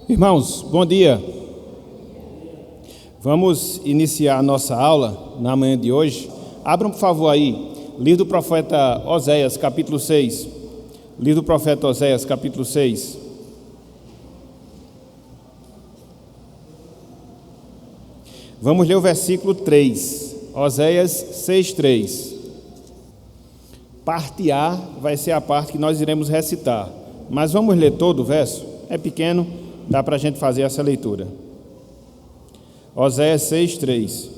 Irmãos, bom dia. Vamos iniciar a nossa aula na manhã de hoje. Abram, por favor, aí, livro do profeta Oséias, capítulo 6. Livro do profeta Oséias, capítulo 6. Vamos ler o versículo 3. Oséias 6, 3. Parte A vai ser a parte que nós iremos recitar. Mas vamos ler todo o verso? É pequeno, dá para a gente fazer essa leitura. Oséias 6, 3.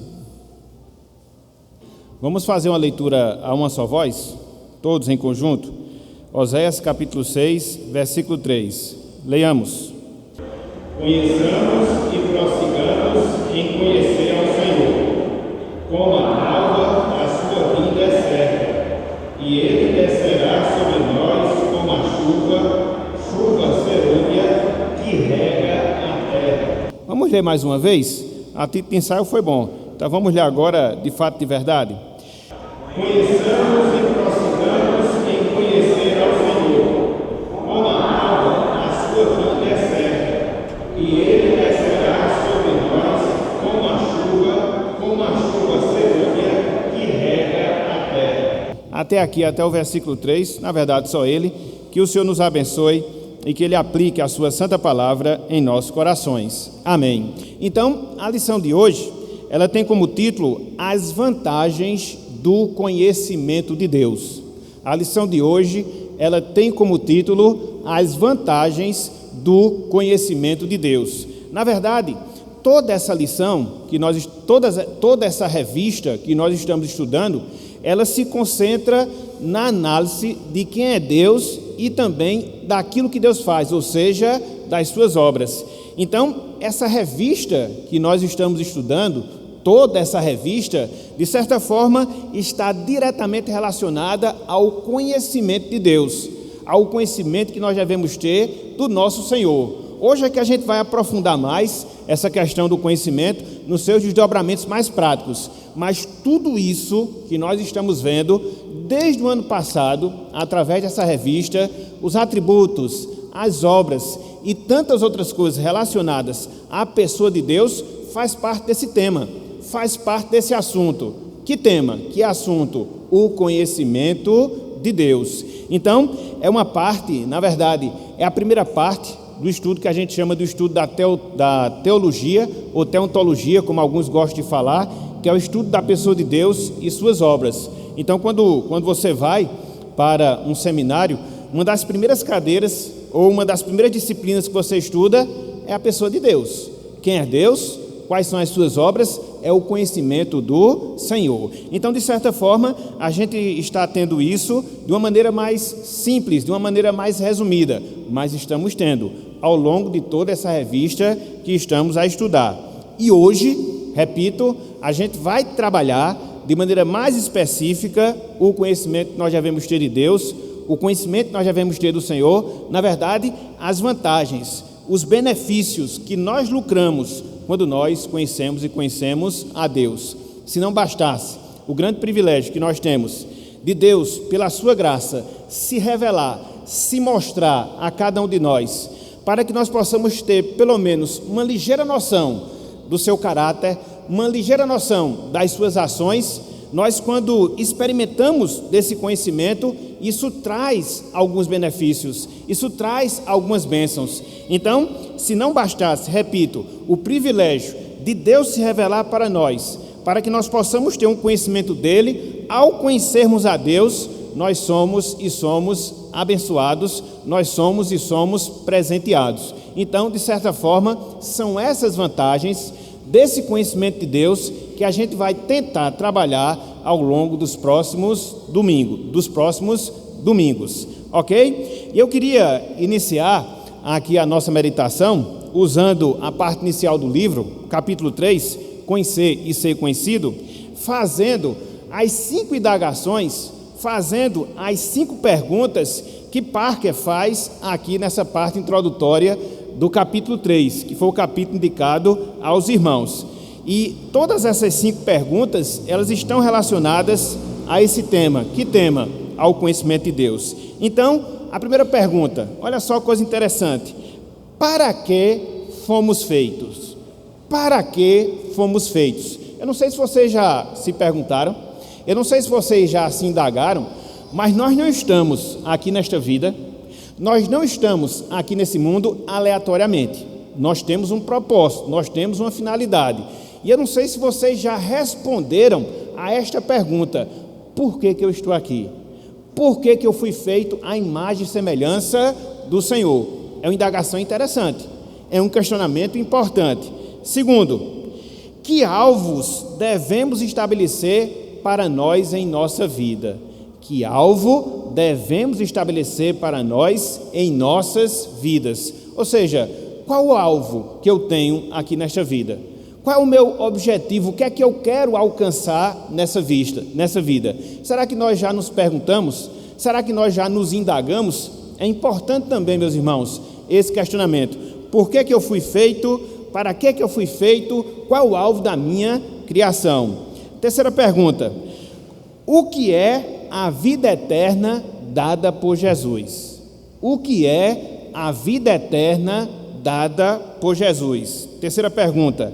Vamos fazer uma leitura a uma só voz? Todos em conjunto? Oséias capítulo 6, versículo 3. Leiamos. Conheçamos e prossigamos em conhecer ao Senhor. Como a alva, a sua vinda é certa, e ele descerá sobre nós como a chuva serônia que rega a terra. Vamos ler mais uma vez? A título de ensaio foi bom. Então vamos ler agora de fato de verdade. Conheçamos e prossigamos em conhecer ao Senhor. Como a alva, a sua vinda é certa, e ele descerá sobre nós como a chuva serônia que rega a terra. Até aqui, até o versículo 3, na verdade só ele. Que o Senhor nos abençoe e que Ele aplique a sua santa palavra em nossos corações. Amém. Então, a lição de hoje, ela tem como título As vantagens do conhecimento de Deus. A lição de hoje, ela tem como título As vantagens do conhecimento de Deus. Na verdade, toda essa lição, toda essa revista que nós estamos estudando, ela se concentra na análise de quem é Deus e também daquilo que Deus faz, ou seja, das suas obras. Então, essa revista que nós estamos estudando, toda essa revista, de certa forma, está diretamente relacionada ao conhecimento de Deus, ao conhecimento que nós devemos ter do nosso Senhor. Hoje é que a gente vai aprofundar mais essa questão do conhecimento nos seus desdobramentos mais práticos, mas tudo isso que nós estamos vendo desde o ano passado, através dessa revista, os atributos, as obras e tantas outras coisas relacionadas à pessoa de Deus, faz parte desse tema, faz parte desse assunto. Que tema? Que assunto? O conhecimento de Deus. Então, é uma parte, na verdade, é a primeira parte do estudo que a gente chama do estudo da teologia, ou teontologia, como alguns gostam de falar, que é o estudo da pessoa de Deus e suas obras. Então, quando você vai para um seminário, uma das primeiras cadeiras, ou uma das primeiras disciplinas que você estuda, é a pessoa de Deus. Quem é Deus? Quais são as suas obras? É o conhecimento do Senhor. Então, de certa forma, a gente está tendo isso de uma maneira mais simples, de uma maneira mais resumida, mas estamos tendo ao longo de toda essa revista que estamos a estudar. E hoje, repito, a gente vai trabalhar de maneira mais específica o conhecimento que nós devemos ter de Deus, o conhecimento que nós devemos ter do Senhor, na verdade, as vantagens, os benefícios que nós lucramos quando nós conhecemos a Deus. Se não bastasse o grande privilégio que nós temos de Deus, pela sua graça, se revelar, se mostrar a cada um de nós, para que nós possamos ter pelo menos uma ligeira noção do seu caráter, uma ligeira noção das suas ações, nós, quando experimentamos desse conhecimento, isso traz alguns benefícios, isso traz algumas bênçãos. Então, se não bastasse, repito, o privilégio de Deus se revelar para nós, para que nós possamos ter um conhecimento dele, ao conhecermos a Deus, nós somos e somos abençoados, nós somos e somos presenteados. Então, de certa forma, são essas vantagens desse conhecimento de Deus que a gente vai tentar trabalhar ao longo dos próximos domingos, ok? E eu queria iniciar aqui a nossa meditação usando a parte inicial do livro, capítulo 3, Conhecer e Ser Conhecido, fazendo as 5 indagações, fazendo as 5 perguntas que Parker faz aqui nessa parte introdutória do capítulo 3, que foi o capítulo indicado aos irmãos. E todas essas 5 perguntas, elas estão relacionadas a esse tema. Que tema? Ao conhecimento de Deus. Então, a primeira pergunta, olha só que coisa interessante. Para que fomos feitos? Para que fomos feitos? Eu não sei se vocês já se perguntaram, eu não sei se vocês já se indagaram, mas nós não estamos aqui nesta vida, nós não estamos aqui nesse mundo aleatoriamente. Nós temos um propósito, nós temos uma finalidade. E eu não sei se vocês já responderam a esta pergunta: por que eu estou aqui? Por que eu fui feito à imagem e semelhança do Senhor? É uma indagação interessante, é um questionamento importante. Segundo, que alvos devemos estabelecer para nós em nossa vida? Que alvo devemos estabelecer para nós em nossas vidas? Ou seja, qual o alvo que eu tenho aqui nesta vida? Qual é o meu objetivo? O que é que eu quero alcançar nessa vida? Será que nós já nos perguntamos? Será que nós já nos indagamos? É importante também, meus irmãos, esse questionamento. Por que eu fui feito? Para que eu fui feito? Qual o alvo da minha criação? Terceira pergunta: o que é a vida eterna dada por Jesus? O que é a vida eterna dada por Jesus? Terceira pergunta.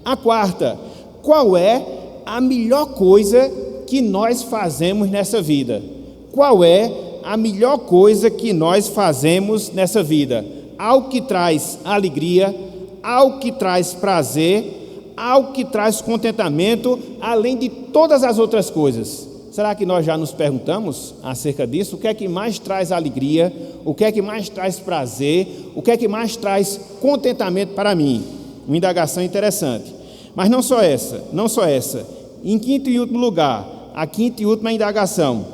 A quarta: qual é a melhor coisa que nós fazemos nessa vida? Qual é a melhor coisa que nós fazemos nessa vida? Algo que traz alegria, algo que traz prazer, algo que traz contentamento, além de todas as outras coisas. Será que nós já nos perguntamos acerca disso? O que é que mais traz alegria? O que é que mais traz prazer? O que é que mais traz contentamento para mim? Uma indagação interessante. Mas não só essa. Em quinto e último lugar, a quinta e última indagação: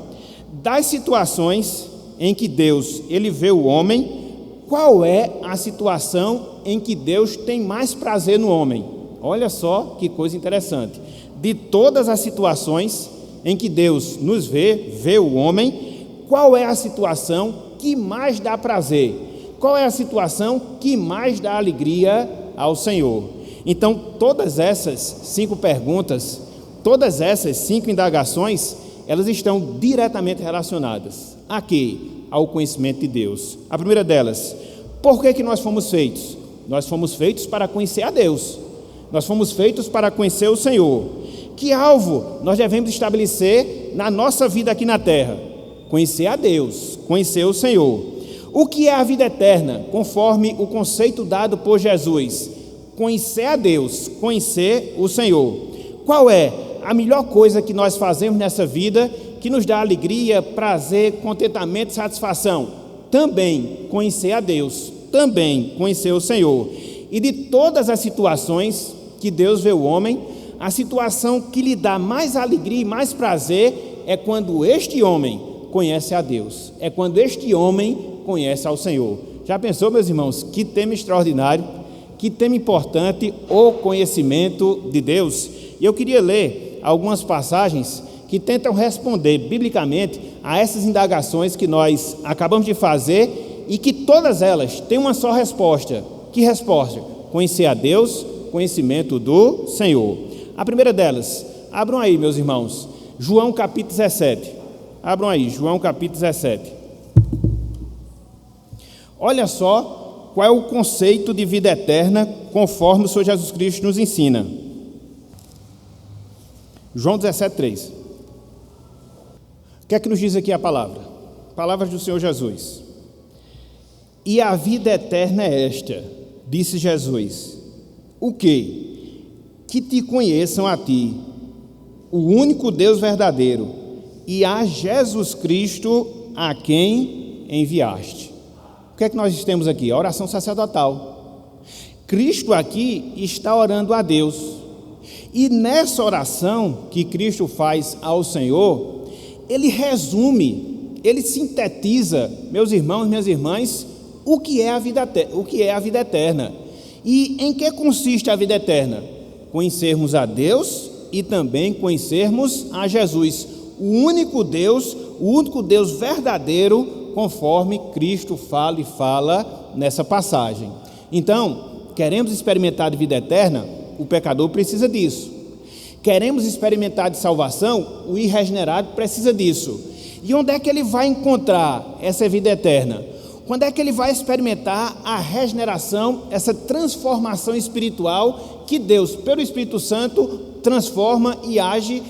das situações em que Deus ele vê o homem, qual é a situação em que Deus tem mais prazer no homem? Olha só que coisa interessante. De todas as situações em que Deus nos vê o homem, qual é a situação que mais dá prazer? Qual é a situação que mais dá alegria ao Senhor? Então, todas essas 5 perguntas, todas essas 5 indagações, elas estão diretamente relacionadas a quê? Ao conhecimento de Deus. A primeira delas: por que nós fomos feitos? Nós fomos feitos para conhecer a Deus. Nós fomos feitos para conhecer o Senhor. Que alvo nós devemos estabelecer na nossa vida aqui na terra? Conhecer a Deus, conhecer o Senhor. O que é a vida eterna, conforme o conceito dado por Jesus? Conhecer a Deus, conhecer o Senhor. Qual é a melhor coisa que nós fazemos nessa vida, que nos dá alegria, prazer, contentamento, satisfação? Também conhecer a Deus, também conhecer o Senhor. E de todas as situações que Deus vê o homem, a situação que lhe dá mais alegria e mais prazer é quando este homem conhece a Deus, é quando este homem conhece ao Senhor. Já pensou, meus irmãos, que tema extraordinário, que tema importante, o conhecimento de Deus? E eu queria ler algumas passagens que tentam responder biblicamente a essas indagações que nós acabamos de fazer e que todas elas têm uma só resposta. Que resposta? Conhecer a Deus, conhecimento do Senhor. A primeira delas, abram aí, meus irmãos, João capítulo 17. Abram aí, João capítulo 17. Olha só qual é o conceito de vida eterna conforme o Senhor Jesus Cristo nos ensina. João 17, 3. O que é que nos diz aqui a palavra? Palavras do Senhor Jesus. E a vida eterna é esta, disse Jesus. O quê? Que te conheçam a ti, o único Deus verdadeiro, e a Jesus Cristo a quem enviaste. O que é que nós temos aqui? A oração sacerdotal. Cristo aqui está orando a Deus. E nessa oração que Cristo faz ao Senhor, ele resume, ele sintetiza, meus irmãos, minhas irmãs, o que é a vida eterna. E em que consiste a vida eterna? Conhecermos a Deus e também conhecermos a Jesus, o único Deus verdadeiro, conforme Cristo fala nessa passagem. Então, queremos experimentar de vida eterna? O pecador precisa disso. Queremos experimentar de salvação? O irregenerado precisa disso. E onde é que ele vai encontrar essa vida eterna? Quando é que ele vai experimentar a regeneração, essa transformação espiritual que Deus, pelo Espírito Santo, transforma e age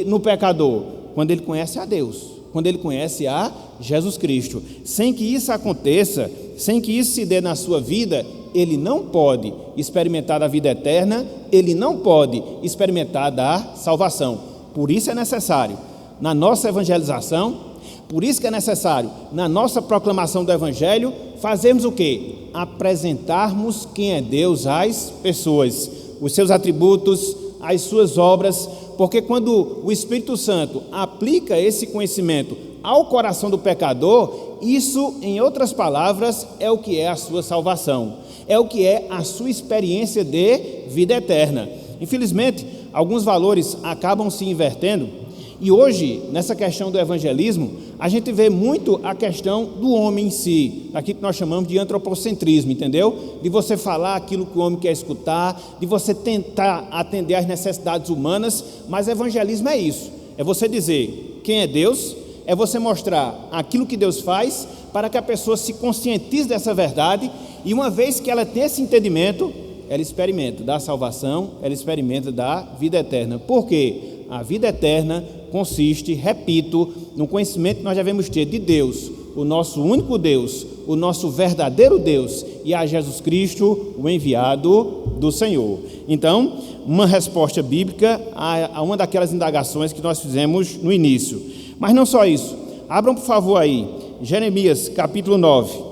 no pecador? Quando ele conhece a Deus, quando ele conhece a Jesus Cristo. Sem que isso aconteça, sem que isso se dê na sua vida, ele não pode experimentar a vida eterna, ele não pode experimentar da salvação. Por isso é necessário, na nossa evangelização, por isso que é necessário, na nossa proclamação do Evangelho, fazermos o quê? Apresentarmos quem é Deus às pessoas, os seus atributos, as suas obras, porque quando o Espírito Santo aplica esse conhecimento ao coração do pecador, isso, em outras palavras, é o que é a sua salvação, é o que é a sua experiência de vida eterna. Infelizmente, alguns valores acabam se invertendo, e hoje, nessa questão do evangelismo, a gente vê muito a questão do homem em si, aquilo que nós chamamos de antropocentrismo, entendeu? De você falar aquilo que o homem quer escutar, de você tentar atender às necessidades humanas, mas evangelismo é isso, é você dizer quem é Deus, é você mostrar aquilo que Deus faz, para que a pessoa se conscientize dessa verdade, e uma vez que ela tem esse entendimento, ela experimenta da salvação, ela experimenta da vida eterna. Por quê? A vida eterna consiste, repito, no conhecimento que nós devemos ter de Deus, o nosso único Deus, o nosso verdadeiro Deus, e a Jesus Cristo, o enviado do Senhor. Então, uma resposta bíblica a uma daquelas indagações que nós fizemos no início. Mas não só isso, abram por favor aí, Jeremias capítulo 9.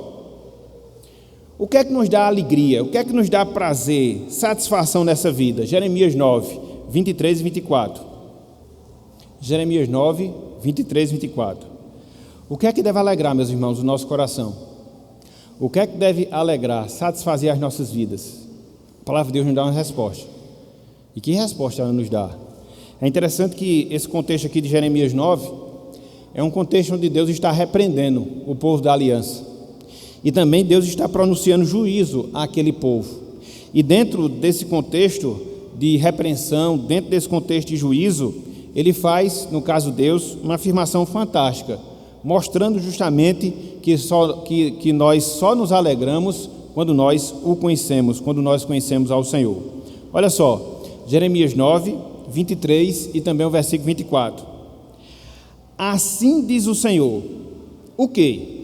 O que é que nos dá alegria? O que é que nos dá prazer, satisfação nessa vida? Jeremias 9, 23 e 24. Jeremias 9, 23 e 24. O que é que deve alegrar, meus irmãos, o nosso coração? O que é que deve alegrar, satisfazer as nossas vidas? A palavra de Deus nos dá uma resposta. E que resposta ela nos dá? É interessante que esse contexto aqui de Jeremias 9 é um contexto onde Deus está repreendendo o povo da aliança. E também Deus está pronunciando juízo àquele povo. E dentro desse contexto de repreensão, dentro desse contexto de juízo, ele faz, no caso Deus, uma afirmação fantástica, mostrando justamente que nós só nos alegramos quando nós o conhecemos, quando nós conhecemos ao Senhor. Olha só, Jeremias 9, 23 e também o versículo 24. Assim diz o Senhor, o quê?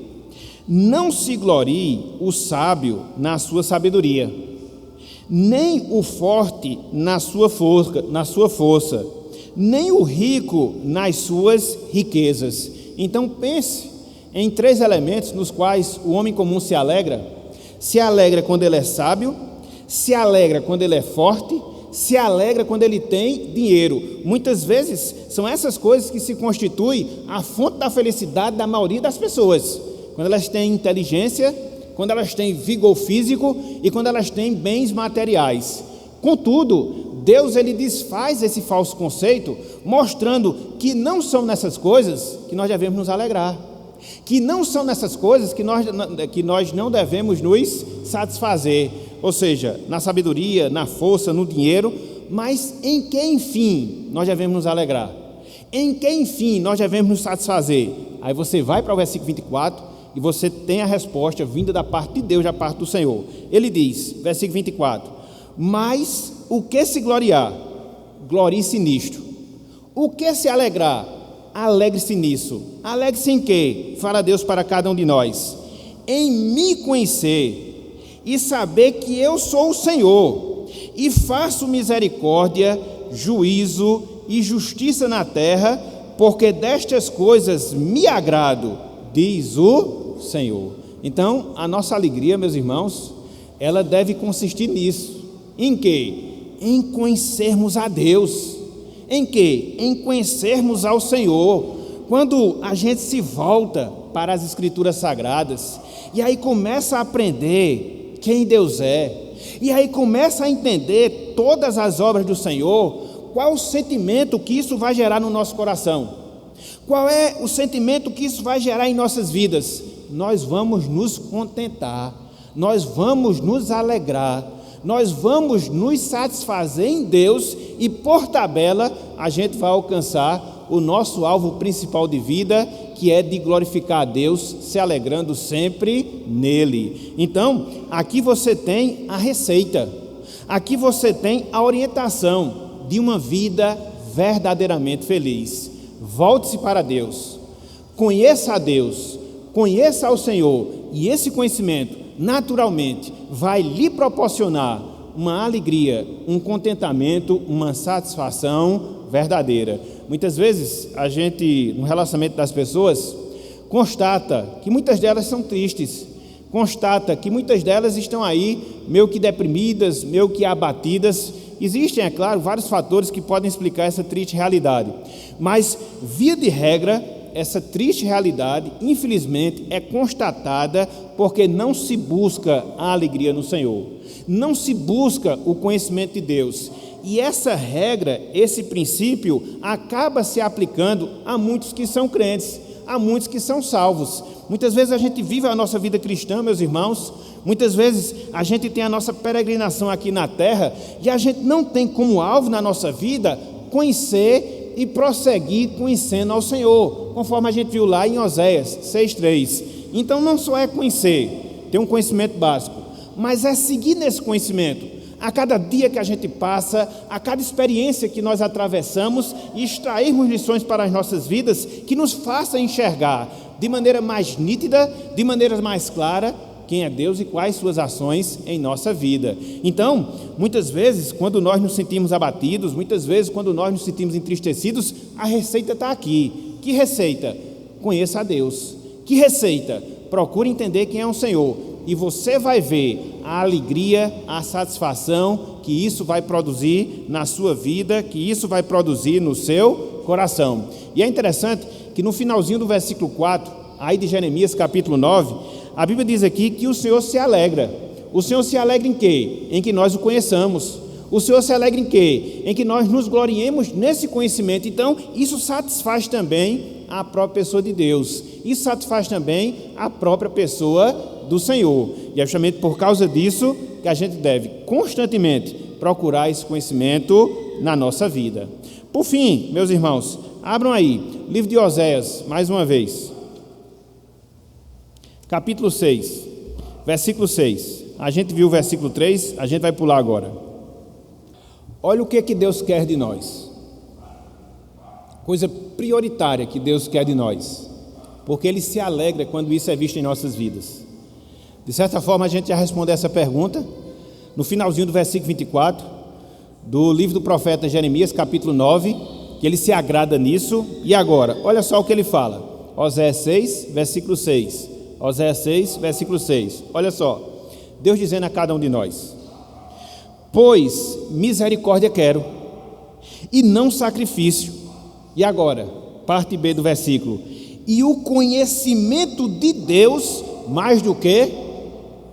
Não se glorie o sábio na sua sabedoria, nem o forte na sua força, nem o rico nas suas riquezas. Então pense em 3 elementos nos quais o homem comum se alegra. Se alegra quando ele é sábio, se alegra quando ele é forte, se alegra quando ele tem dinheiro. Muitas vezes são essas coisas que se constituem a fonte da felicidade da maioria das pessoas. Quando elas têm inteligência, quando elas têm vigor físico e quando elas têm bens materiais. Contudo, Deus ele desfaz esse falso conceito, mostrando que não são nessas coisas que nós devemos nos alegrar, que não são nessas coisas que nós não devemos nos satisfazer, ou seja, na sabedoria, na força, no dinheiro, mas em que enfim nós devemos nos alegrar, em que enfim nós devemos nos satisfazer. Aí você vai para o versículo 24 e você tem a resposta vinda da parte de Deus, da parte do Senhor. Ele diz, versículo 24, mas o que se gloriar, glorie-se nisto. O que se alegrar, alegre-se nisso. Alegre-se em quê? Fala Deus para cada um de nós. Em me conhecer e saber que eu sou o Senhor e faço misericórdia, juízo e justiça na terra, porque destas coisas me agrado, diz o Senhor. Então, a nossa alegria, meus irmãos, ela deve consistir nisso. Em quê? Em conhecermos a Deus. Em quê? Em conhecermos ao Senhor. Quando a gente se volta para as Escrituras Sagradas, e aí começa a aprender quem Deus é, e aí começa a entender todas as obras do Senhor, qual o sentimento que isso vai gerar no nosso coração? Qual é o sentimento que isso vai gerar em nossas vidas? Nós vamos nos contentar, nós vamos nos alegrar, nós vamos nos satisfazer em Deus e, por tabela, a gente vai alcançar o nosso alvo principal de vida, que é de glorificar a Deus, se alegrando sempre nele. Então, aqui você tem a receita, aqui você tem a orientação de uma vida verdadeiramente feliz. Volte-se para Deus, conheça a Deus, conheça ao Senhor, e esse conhecimento, naturalmente, vai lhe proporcionar uma alegria, um contentamento, uma satisfação verdadeira. Muitas vezes, a gente, no relacionamento das pessoas, constata que muitas delas são tristes, constata que muitas delas estão aí meio que deprimidas, meio que abatidas. Existem, é claro, vários fatores que podem explicar essa triste realidade, mas, via de regra, essa triste realidade, infelizmente, é constatada porque não se busca a alegria no Senhor, não se busca o conhecimento de Deus. E essa regra, esse princípio, acaba se aplicando a muitos que são crentes, a muitos que são salvos. Muitas vezes a gente vive a nossa vida cristã, meus irmãos, muitas vezes a gente tem a nossa peregrinação aqui na terra e a gente não tem como alvo na nossa vida conhecer e prosseguir conhecendo ao Senhor, conforme a gente viu lá em Oséias 6:3. Então não só é conhecer, ter um conhecimento básico, mas é seguir nesse conhecimento. A cada dia que a gente passa, a cada experiência que nós atravessamos, e extrairmos lições para as nossas vidas que nos façam enxergar de maneira mais nítida, de maneira mais clara, quem é Deus e quais suas ações em nossa vida. Então, muitas vezes, quando nós nos sentimos abatidos, muitas vezes, quando nós nos sentimos entristecidos, a receita está aqui. Que receita? Conheça a Deus. Que receita? Procure entender quem é o Senhor. E você vai ver a alegria, a satisfação que isso vai produzir na sua vida, que isso vai produzir no seu coração. E é interessante que no finalzinho do versículo 4, aí de Jeremias capítulo 9, a Bíblia diz aqui que o Senhor se alegra. O Senhor se alegra em quê? Em que nós o conheçamos. O Senhor se alegra em quê? Em que nós nos gloriemos nesse conhecimento. Então, isso satisfaz também a própria pessoa de Deus. Isso satisfaz também a própria pessoa do Senhor. E é justamente por causa disso que a gente deve constantemente procurar esse conhecimento na nossa vida. Por fim, meus irmãos, abram aí, livro de Oséias, mais uma vez. Capítulo 6, versículo 6. A gente viu o versículo 3, a gente vai pular agora. Olha o que Deus quer de nós. Coisa prioritária que Deus quer de nós, porque Ele se alegra quando isso é visto em nossas vidas. De certa forma, a gente já respondeu essa pergunta no finalzinho do versículo 24 do livro do profeta Jeremias, capítulo 9, que Ele se agrada nisso. E agora, olha só o que Ele fala. Oséias 6, versículo 6. Oséias 6, versículo 6. Olha só, Deus dizendo a cada um de nós: pois misericórdia quero, e não sacrifício. E agora, parte B do versículo: e o conhecimento de Deus mais do que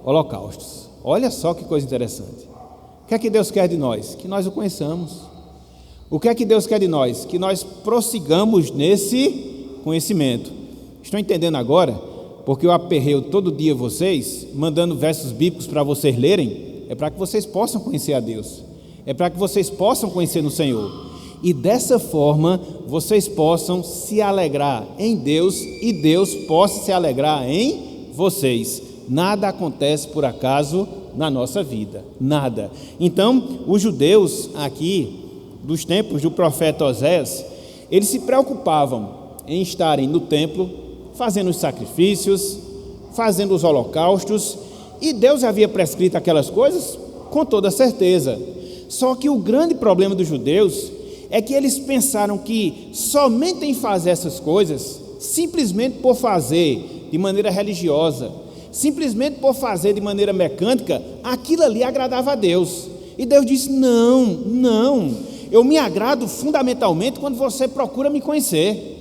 holocaustos. Olha só que coisa interessante. O que é que Deus quer de nós? Que nós o conheçamos. O que é que Deus quer de nós? Que nós prossigamos nesse conhecimento. Estão entendendo agora? Porque eu aperreio todo dia vocês, mandando versos bíblicos para vocês lerem, é para que vocês possam conhecer a Deus, é para que vocês possam conhecer no Senhor, e dessa forma vocês possam se alegrar em Deus, e Deus possa se alegrar em vocês. Nada acontece por acaso na nossa vida, nada. Então, os judeus aqui, dos tempos do profeta Oséias, eles se preocupavam em estarem no templo, fazendo os sacrifícios, fazendo os holocaustos, e Deus havia prescrito aquelas coisas com toda certeza. Só que o grande problema dos judeus é que eles pensaram que somente em fazer essas coisas, simplesmente por fazer de maneira religiosa, simplesmente por fazer de maneira mecânica, aquilo ali agradava a Deus. E Deus disse: não, eu me agrado fundamentalmente quando você procura me conhecer.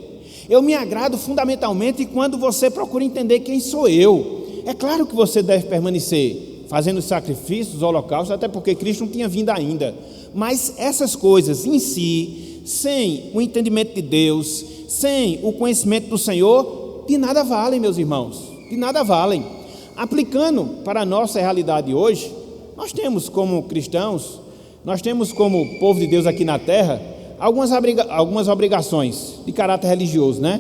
Eu me agrado fundamentalmente quando você procura entender quem sou eu. É claro que você deve permanecer fazendo os sacrifícios, os holocaustos, até porque Cristo não tinha vindo ainda. Mas essas coisas em si, sem o entendimento de Deus, sem o conhecimento do Senhor, de nada valem, meus irmãos, de nada valem. Aplicando para a nossa realidade hoje, nós temos como cristãos, nós temos como povo de Deus aqui na terra, algumas obrigações de caráter religioso, né?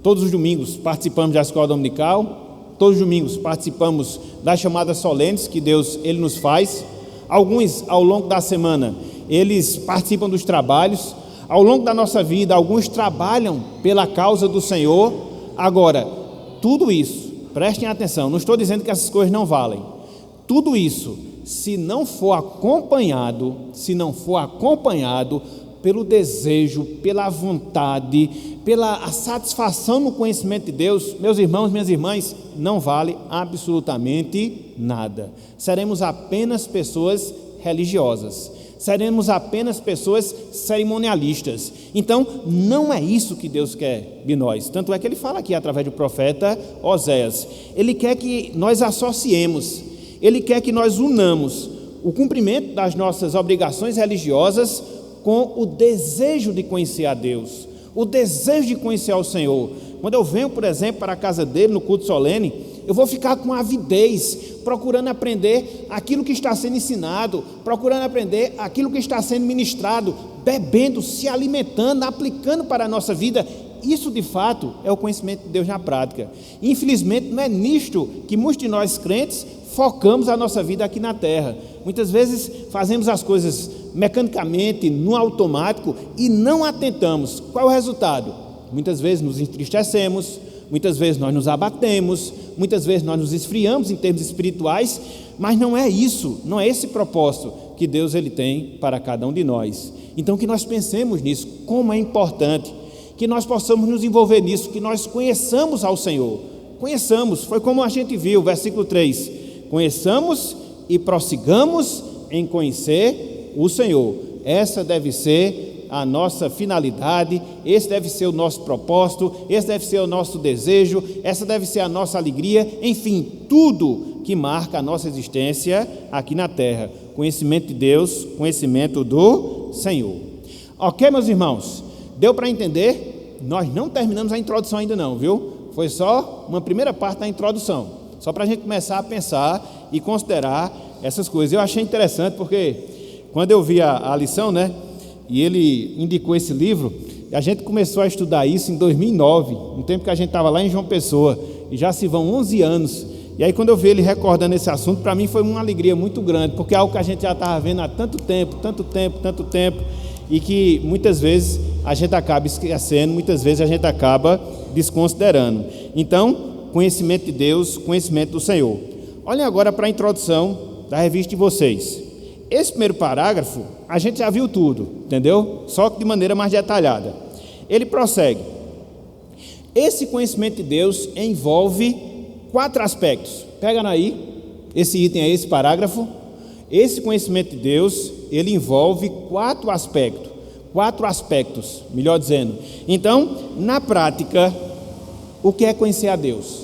Todos os domingos participamos da escola dominical, todos os domingos participamos das chamadas solenes que Deus ele nos faz. Alguns, ao longo da semana, eles participam dos trabalhos. Ao longo da nossa vida, alguns trabalham pela causa do Senhor. Agora, tudo isso, prestem atenção, não estou dizendo que essas coisas não valem. Tudo isso, se não for acompanhado pelo desejo, pela vontade, pela satisfação no conhecimento de Deus, meus irmãos, minhas irmãs, não vale absolutamente nada. Seremos apenas pessoas religiosas, seremos apenas pessoas cerimonialistas. Então, não é isso que Deus quer de nós. Tanto é que Ele fala aqui através do profeta Oséias. Ele quer que nós associemos, Ele quer que nós unamos o cumprimento das nossas obrigações religiosas com o desejo de conhecer a Deus, o desejo de conhecer ao Senhor. Quando eu venho, por exemplo, para a casa dele no culto solene, eu vou ficar com avidez, procurando aprender aquilo que está sendo ensinado, procurando aprender aquilo que está sendo ministrado, bebendo, se alimentando, aplicando para a nossa vida. Isso, de fato, é o conhecimento de Deus na prática. Infelizmente, não é nisto que muitos de nós crentes focamos a nossa vida aqui na terra. Muitas vezes fazemos as coisas mecanicamente, no automático, e não atentamos. Qual é o resultado? Muitas vezes nos entristecemos, muitas vezes nós nos abatemos, muitas vezes nós nos esfriamos em termos espirituais, mas não é isso, não é esse propósito que Deus ele tem para cada um de nós. Então que nós pensemos nisso, como é importante que nós possamos nos envolver nisso, que nós conheçamos ao Senhor. Conheçamos, foi como a gente viu, versículo 3, conheçamos e prossigamos em conhecer o Senhor. Essa deve ser a nossa finalidade, esse deve ser o nosso propósito, esse deve ser o nosso desejo, essa deve ser a nossa alegria, enfim, tudo que marca a nossa existência aqui na terra. Conhecimento de Deus, conhecimento do Senhor. Ok, meus irmãos? Deu para entender? Nós não terminamos a introdução ainda não, viu? Foi só uma primeira parte da introdução, só para a gente começar a pensar e considerar essas coisas. Eu achei interessante porque quando eu vi a lição, né, e ele indicou esse livro, a gente começou a estudar isso em 2009, no tempo que a gente estava lá em João Pessoa, e já se vão 11 anos. E aí quando eu vi ele recordando esse assunto, para mim foi uma alegria muito grande, porque é algo que a gente já estava vendo há tanto tempo, e que muitas vezes a gente acaba esquecendo, muitas vezes a gente acaba desconsiderando. Então, conhecimento de Deus, conhecimento do Senhor. Olhem agora para a introdução da revista de vocês. Esse primeiro parágrafo, a gente já viu tudo, entendeu? Só que de maneira mais detalhada. Ele prossegue. Esse conhecimento de Deus envolve 4 aspectos. Pega aí, esse item aí, esse parágrafo. Esse conhecimento de Deus, ele envolve 4 aspectos, melhor dizendo. Então, na prática, o que é conhecer a Deus?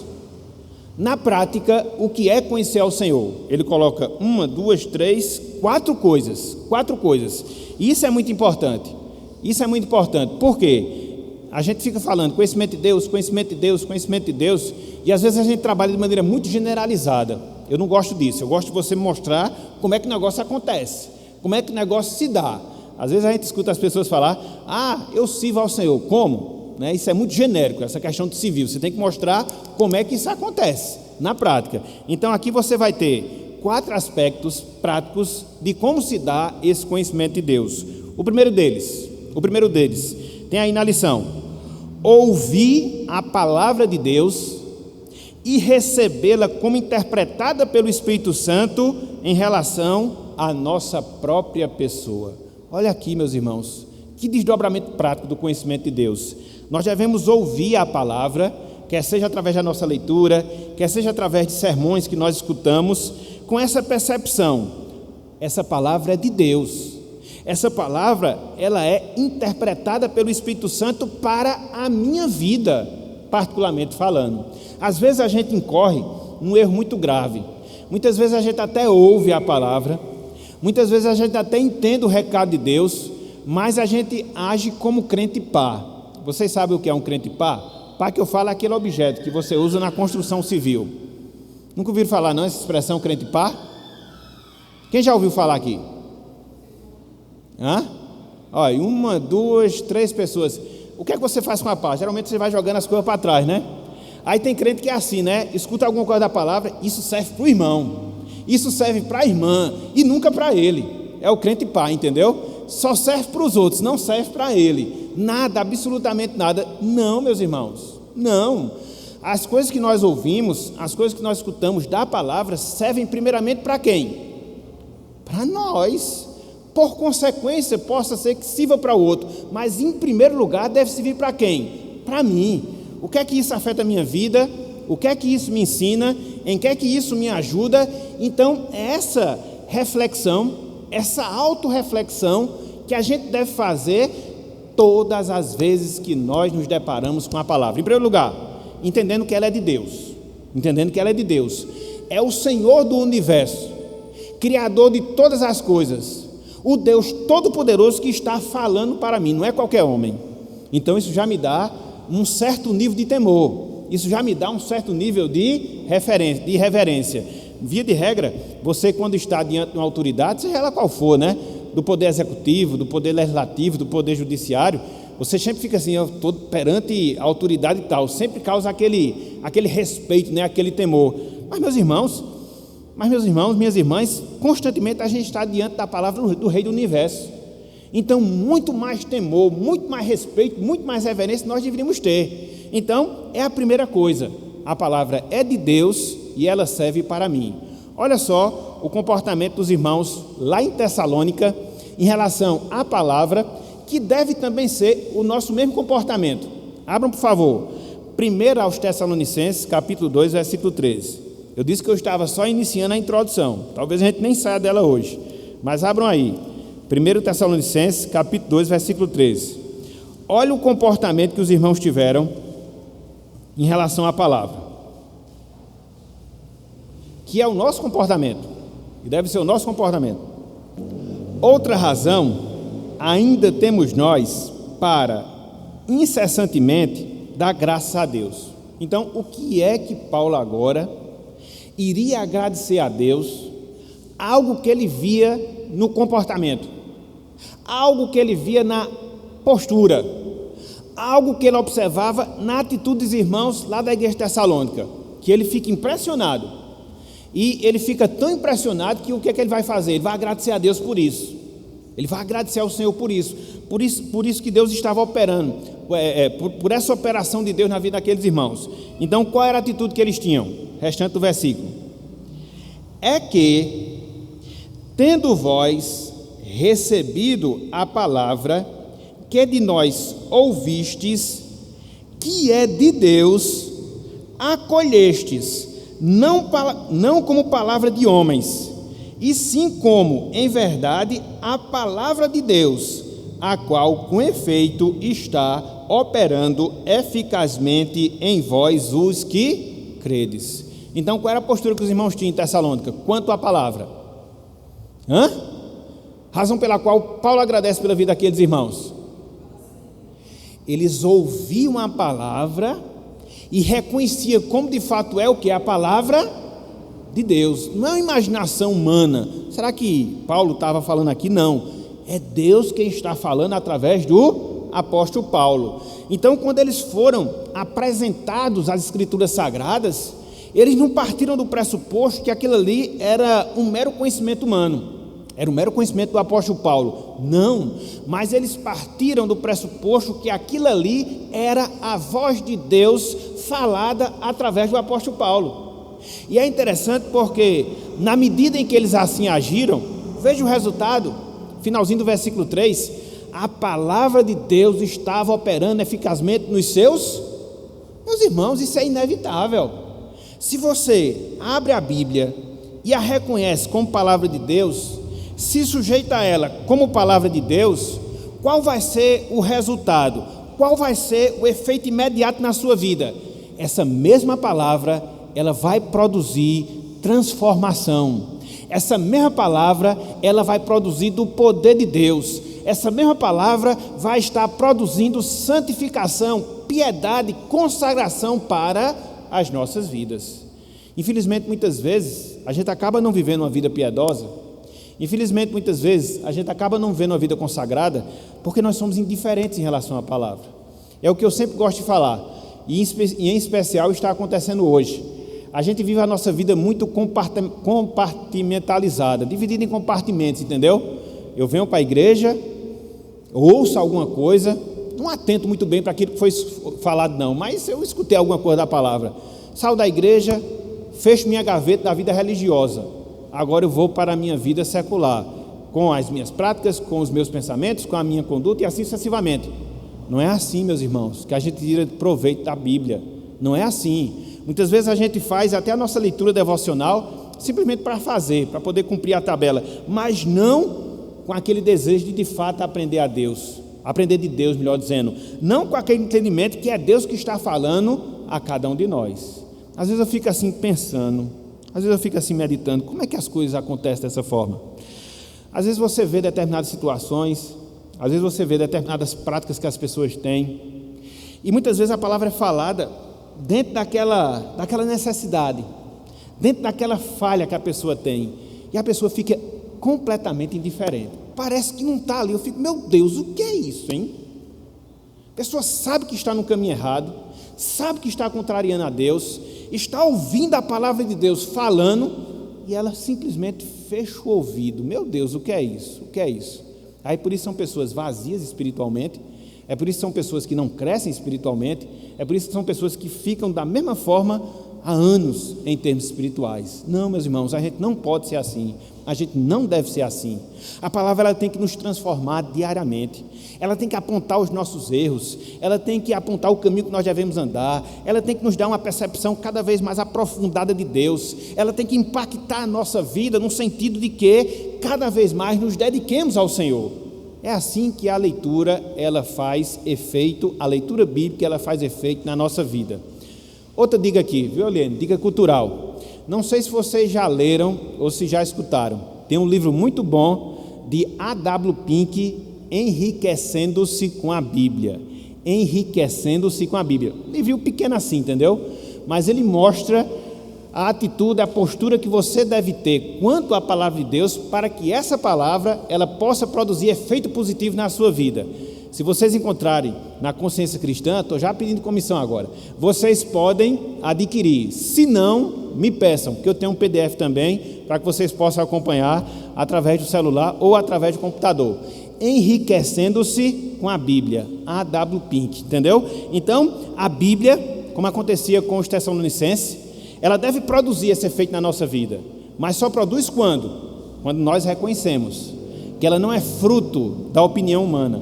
Na prática, o que é conhecer ao Senhor? Ele coloca 1, 2, 3, 4 coisas. 4 coisas. Isso é muito importante. Isso é muito importante. Por quê? A gente fica falando conhecimento de Deus, conhecimento de Deus, conhecimento de Deus, e às vezes a gente trabalha de maneira muito generalizada. Eu não gosto disso. Eu gosto de você mostrar como é que o negócio acontece, como é que o negócio se dá. Às vezes a gente escuta as pessoas falar: eu sirvo ao Senhor. Como? Isso é muito genérico, essa questão de civil. Você tem que mostrar como é que isso acontece na prática. Então aqui você vai ter 4 aspectos práticos de como se dá esse conhecimento de Deus. O primeiro deles, tem aí na lição: ouvir a palavra de Deus e recebê-la como interpretada pelo Espírito Santo em relação à nossa própria pessoa. Olha aqui, meus irmãos, que desdobramento prático do conhecimento de Deus. Nós devemos ouvir a palavra, quer seja através da nossa leitura, quer seja através de sermões que nós escutamos, com essa percepção: essa palavra é de Deus, essa palavra ela é interpretada pelo Espírito Santo para a minha vida, particularmente falando. Às vezes a gente incorre num erro muito grave. Muitas vezes a gente até ouve a palavra, muitas vezes a gente até entende o recado de Deus, mas a gente age como crente pá. Vocês sabem o que é um crente pá? Pá que eu falo é aquele objeto que você usa na construção civil. Nunca ouviram falar não, essa expressão crente pá? Quem já ouviu falar aqui? Olha, 1, 2, 3 pessoas. o que é que você faz com a paz? Geralmente você vai jogando as coisas para trás, né? Aí tem crente que é assim, né? Escuta alguma coisa da palavra, isso serve para o irmão, isso serve para a irmã e nunca para ele. É o crente pai, entendeu? Só serve para os outros, não serve para ele. Nada, absolutamente nada. Não, meus irmãos, não. As coisas que nós ouvimos, as coisas que nós escutamos da palavra servem primeiramente para quem? Para nós. Por consequência, possa ser que sirva para o outro, mas em primeiro lugar deve servir para quem? Para mim. O que é que isso afeta a minha vida? O que é que isso me ensina? Em que é que isso me ajuda? Então, essa reflexão, essa autorreflexão que a gente deve fazer todas as vezes que nós nos deparamos com a palavra. Em primeiro lugar, entendendo que ela é de Deus. Entendendo que ela é de Deus. É o Senhor do universo, Criador de todas as coisas, o Deus Todo-Poderoso que está falando para mim, não é qualquer homem. Então isso já me dá um certo nível de temor, isso já me dá um certo nível de reverência. Via de regra, você quando está diante de uma autoridade, seja ela qual for, né? Do poder executivo, do poder legislativo, do poder judiciário, você sempre fica assim, eu estou perante a autoridade e tal, sempre causa aquele respeito, né? Aquele temor. Mas meus irmãos, minhas irmãs, constantemente a gente está diante da palavra do Rei do Universo. Então, muito mais temor, muito mais respeito, muito mais reverência nós deveríamos ter. Então, é a primeira coisa. A palavra é de Deus e ela serve para mim. Olha só o comportamento dos irmãos lá em Tessalônica em relação à palavra, que deve também ser o nosso mesmo comportamento. Abram, por favor, 1 aos Tessalonicenses, capítulo 2, versículo 13. Eu disse que eu estava só iniciando a introdução, talvez a gente nem saia dela hoje, mas abram aí, 1 Tessalonicenses, capítulo 2, versículo 13. Olha o comportamento que os irmãos tiveram em relação à palavra, que é o nosso comportamento, e deve ser o nosso comportamento. Outra razão ainda temos nós para incessantemente dar graças a Deus. Então, o que é que Paulo agora iria agradecer a Deus? Algo que ele via no comportamento, algo que ele via na postura, algo que ele observava na atitude dos irmãos lá da igreja de Tessalônica, que ele fica impressionado, e ele fica tão impressionado que o que é que ele vai fazer? Ele vai agradecer a Deus por isso, ele vai agradecer ao Senhor por isso que Deus estava operando, por essa operação de Deus na vida daqueles irmãos. Então, qual era a atitude que eles tinham? Restante do versículo: é que, tendo vós recebido a palavra que de nós ouvistes, que é de Deus, acolhestes, não como palavra de homens, e sim como, em verdade, a palavra de Deus, a qual, com efeito, está operando eficazmente em vós os que credes. Então, qual era a postura que os irmãos tinham em Tessalônica quanto à palavra? Razão pela qual Paulo agradece pela vida daqueles irmãos. Eles ouviam a palavra e reconheciam como de fato é o que? A palavra de Deus. Não é uma imaginação humana. Será que Paulo estava falando aqui? Não. É Deus quem está falando através do apóstolo Paulo. Então, quando eles foram apresentados às Escrituras Sagradas, eles não partiram do pressuposto que aquilo ali era um mero conhecimento humano, era um mero conhecimento do apóstolo Paulo. Não, mas eles partiram do pressuposto que aquilo ali era a voz de Deus falada através do apóstolo Paulo. E é interessante porque, na medida em que eles assim agiram, veja o resultado, finalzinho do versículo 3, a palavra de Deus estava operando eficazmente nos seus. Meus irmãos, isso é inevitável. Se você abre a Bíblia e a reconhece como palavra de Deus, se sujeita a ela como palavra de Deus, qual vai ser o resultado? Qual vai ser o efeito imediato na sua vida? Essa mesma palavra, ela vai produzir transformação. Essa mesma palavra, ela vai produzir do poder de Deus. Essa mesma palavra vai estar produzindo santificação, piedade, consagração para as nossas vidas. Infelizmente, muitas vezes, a gente acaba não vivendo uma vida piedosa. Infelizmente, muitas vezes, a gente acaba não vivendo uma vida consagrada porque nós somos indiferentes em relação à palavra. É o que eu sempre gosto de falar, e em especial está acontecendo hoje. A gente vive a nossa vida muito compartimentalizada, dividida em compartimentos, entendeu? Eu venho para a igreja, ouço alguma coisa, não atento muito bem para aquilo que foi falado não, mas eu escutei alguma coisa da palavra. Saio da igreja, fecho minha gaveta da vida religiosa. Agora eu vou para a minha vida secular, com as minhas práticas, com os meus pensamentos, com a minha conduta e assim sucessivamente. Não é assim, meus irmãos, que a gente tira proveito da Bíblia. Não é assim. Muitas vezes a gente faz até a nossa leitura devocional simplesmente para fazer, para poder cumprir a tabela, mas não com aquele desejo de fato aprender a Deus, aprender de Deus, melhor dizendo, não com aquele entendimento que é Deus que está falando a cada um de nós. Às vezes eu fico assim pensando, às vezes eu fico assim meditando, como é que as coisas acontecem dessa forma? Às vezes você vê determinadas situações, às vezes você vê determinadas práticas que as pessoas têm, e muitas vezes a palavra é falada dentro daquela necessidade, dentro daquela falha que a pessoa tem, e a pessoa fica completamente indiferente, parece que não está ali. Eu fico, meu Deus, o que é isso, hein? A pessoa sabe que está no caminho errado, sabe que está contrariando a Deus, está ouvindo a palavra de Deus falando, e ela simplesmente fecha o ouvido. Meu Deus, o que é isso? O que é isso? Aí por isso são pessoas vazias espiritualmente, é por isso que são pessoas que não crescem espiritualmente, é por isso que são pessoas que ficam da mesma forma há anos em termos espirituais. Não, meus irmãos, a gente não pode ser assim, a gente não deve ser assim. A palavra ela tem que nos transformar diariamente, ela tem que apontar os nossos erros, ela tem que apontar o caminho que nós devemos andar, ela tem que nos dar uma percepção cada vez mais aprofundada de Deus, ela tem que impactar a nossa vida no sentido de que cada vez mais nos dediquemos ao Senhor. É assim que a leitura ela faz efeito, a leitura bíblica ela faz efeito na nossa vida. Outra dica aqui, viu, Eliane? Dica cultural. Não sei se vocês já leram ou se já escutaram. Tem um livro muito bom de A.W. Pink, Enriquecendo-se com a Bíblia. Enriquecendo-se com a Bíblia. Um livro pequeno assim, entendeu? Mas ele mostra a atitude, a postura que você deve ter quanto à palavra de Deus para que essa palavra ela possa produzir efeito positivo na sua vida. Se vocês encontrarem na Consciência Cristã, estou já pedindo comissão agora, vocês podem adquirir. Se não, me peçam, porque eu tenho um PDF também para que vocês possam acompanhar através do celular ou através do computador. Enriquecendo-se com a Bíblia, A.W. Pink, entendeu? Então, a Bíblia, como acontecia com os Tessalonicenses, ela deve produzir esse efeito na nossa vida, mas só produz quando? Quando nós reconhecemos que ela não é fruto da opinião humana,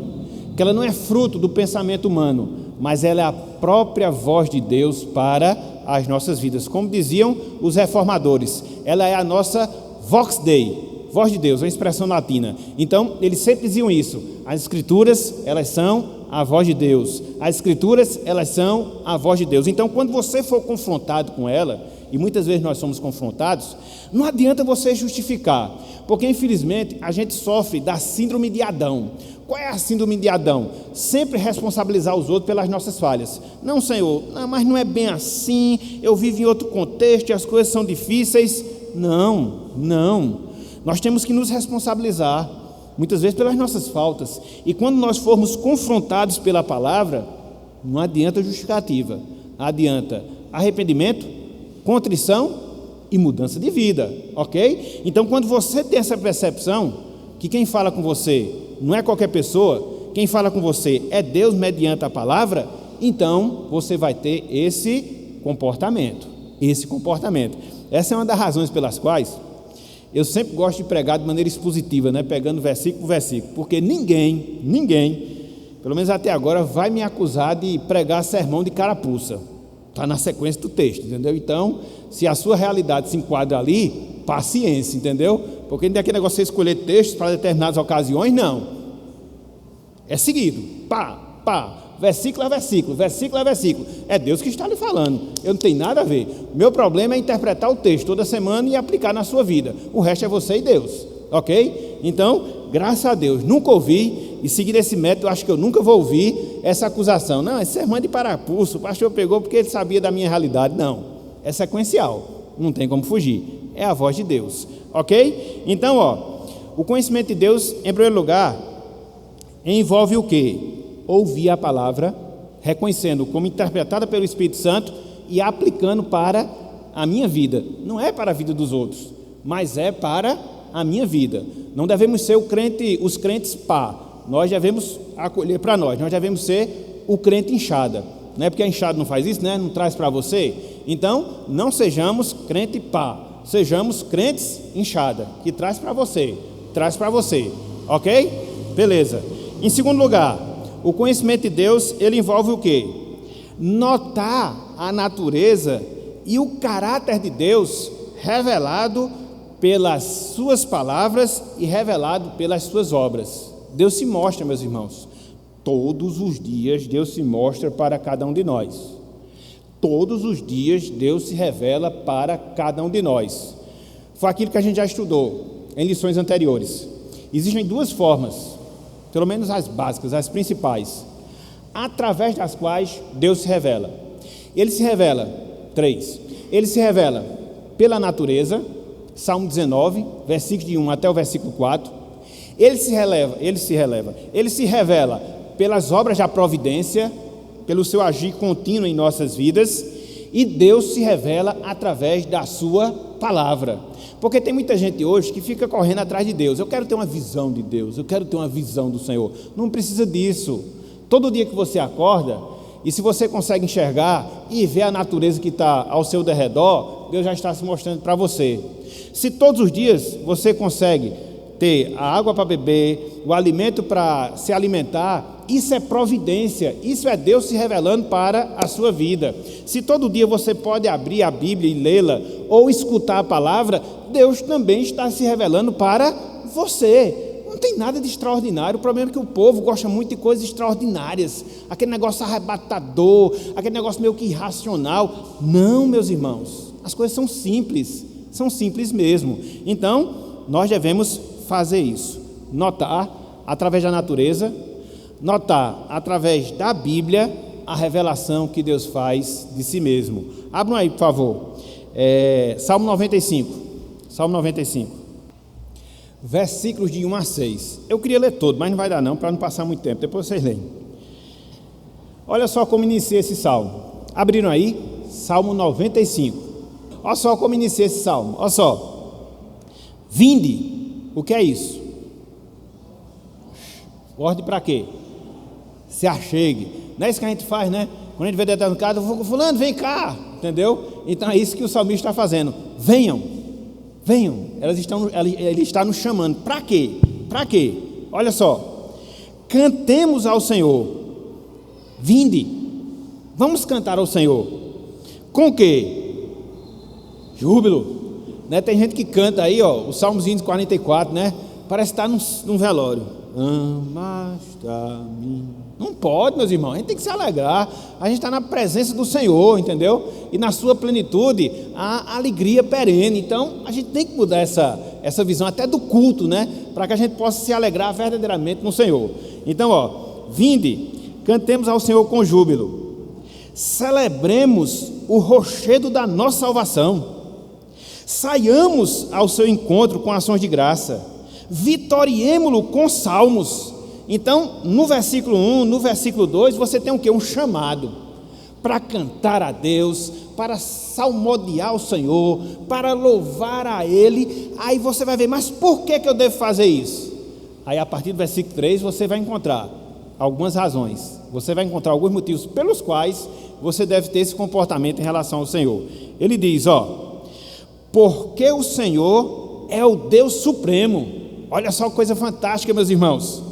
que ela não é fruto do pensamento humano, mas ela é a própria voz de Deus para as nossas vidas. Como diziam os reformadores, ela é a nossa Vox Dei, voz de Deus, uma expressão latina. Então, eles sempre diziam isso, as Escrituras, elas são a voz de Deus, as Escrituras, elas são a voz de Deus. Então, quando você for confrontado com ela, e muitas vezes nós somos confrontados, não adianta você justificar, porque infelizmente a gente sofre da síndrome de Adão. Qual é a síndrome de Adão? Sempre responsabilizar os outros pelas nossas falhas. Não, Senhor, não, mas não é bem assim, eu vivo em outro contexto e as coisas são difíceis. Não. Nós temos que nos responsabilizar, muitas vezes pelas nossas faltas. E quando nós formos confrontados pela palavra, não adianta justificativa, adianta arrependimento, contrição e mudança de vida, ok? Então, quando você tem essa percepção que quem fala com você não é qualquer pessoa, quem fala com você é Deus mediante a palavra, então você vai ter esse comportamento. Essa é uma das razões pelas quais eu sempre gosto de pregar de maneira expositiva, né? Pegando versículo por versículo, porque ninguém, pelo menos até agora, vai me acusar de pregar sermão de carapuça. Está na sequência do texto, entendeu? Então, se a sua realidade se enquadra ali, paciência, entendeu? Porque não é aquele negócio de você escolher textos para determinadas ocasiões, não. É seguido, versículo a versículo. É Deus que está lhe falando, eu não tenho nada a ver. Meu problema é interpretar o texto toda semana e aplicar na sua vida. O resto é você e Deus, ok? Então, graças a Deus, nunca ouvi, e seguir esse método, eu acho que eu nunca vou ouvir essa acusação. Não, esse sermão é de parafuso, o pastor pegou porque ele sabia da minha realidade. Não, é sequencial, não tem como fugir, é a voz de Deus, ok? Então, o conhecimento de Deus, em primeiro lugar, envolve o quê? Ouvir a palavra reconhecendo como interpretada pelo Espírito Santo e aplicando para a minha vida. Não é para a vida dos outros, mas é para a minha vida. Não devemos ser os crentes pá. Nós devemos acolher para nós devemos ser o crente inchada. Não é porque a inchada não faz isso, né? Não traz para você. Então, não sejamos crente pá, sejamos crentes inchada, que traz para você, ok? Beleza. Em segundo lugar, o conhecimento de Deus, ele envolve o quê? Notar a natureza e o caráter de Deus revelado pelas suas palavras e revelado pelas suas obras. Deus se mostra, meus irmãos, todos os dias Deus se mostra para cada um de nós. Todos os dias Deus se revela para cada um de nós. Foi aquilo que a gente já estudou em lições anteriores. Existem duas formas, pelo menos as básicas, as principais, através das quais Deus se revela. Ele se revela, 3. Ele se revela pela natureza, Salmo 19, versículos de 1 até o versículo 4. Ele se revela pelas obras da providência, pelo seu agir contínuo em nossas vidas, e Deus se revela através da sua palavra. Porque tem muita gente hoje que fica correndo atrás de Deus. Eu quero ter uma visão de Deus, eu quero ter uma visão do Senhor. Não precisa disso. Todo dia que você acorda, e se você consegue enxergar e ver a natureza que está ao seu derredor, Deus já está se mostrando para você. Se todos os dias você consegue ter a água para beber, o alimento para se alimentar, isso é providência, isso é Deus se revelando para a sua vida. Se todo dia você pode abrir a Bíblia e lê-la, ou escutar a palavra, Deus também está se revelando para você. Não tem nada de extraordinário. O problema é que o povo gosta muito de coisas extraordinárias, aquele negócio arrebatador, aquele negócio meio que irracional. Não, meus irmãos, as coisas são simples mesmo. Então, nós devemos fazer isso, notar através da natureza, notar através da Bíblia a revelação que Deus faz de si mesmo. Abram aí, por favor, Salmo 95, versículos de 1 a 6. Eu queria ler todo, mas não vai dar não, para não passar muito tempo, depois vocês leem. Olha só como inicia esse salmo. Abriram aí? Salmo 95. Olha só como inicia esse salmo. Olha só. Vinde. O que é isso? Ordem para quê? Se achegue. Não é isso que a gente faz, né? Quando a gente vê dentro do carro, fulano, vem cá. Entendeu? Então é isso que o salmista está fazendo. Venham. Ele está nos chamando. Para quê? Olha só. Cantemos ao Senhor. Vinde. Vamos cantar ao Senhor. Com o quê? Júbilo. Né? Tem gente que canta aí, o Salmozinho de 44, né? Parece estar num velório. Amaste a mim. Não pode, meus irmãos, a gente tem que se alegrar. A gente está na presença do Senhor, entendeu? E na sua plenitude, a alegria perene. Então, a gente tem que mudar essa visão até do culto, né? Para que a gente possa se alegrar verdadeiramente no Senhor. Então, vinde, cantemos ao Senhor com júbilo. Celebremos o rochedo da nossa salvação. Saiamos ao seu encontro com ações de graça, vitoriemo-lo com salmos. Então, no versículo 1, no versículo 2, você tem o quê? Um chamado para cantar a Deus, para salmodiar o Senhor, para louvar a Ele. Aí você vai ver, mas por que eu devo fazer isso? Aí a partir do versículo 3 você vai encontrar algumas razões, você vai encontrar alguns motivos pelos quais você deve ter esse comportamento em relação ao Senhor. Ele diz, porque o Senhor é o Deus Supremo. Olha só que coisa fantástica, meus irmãos.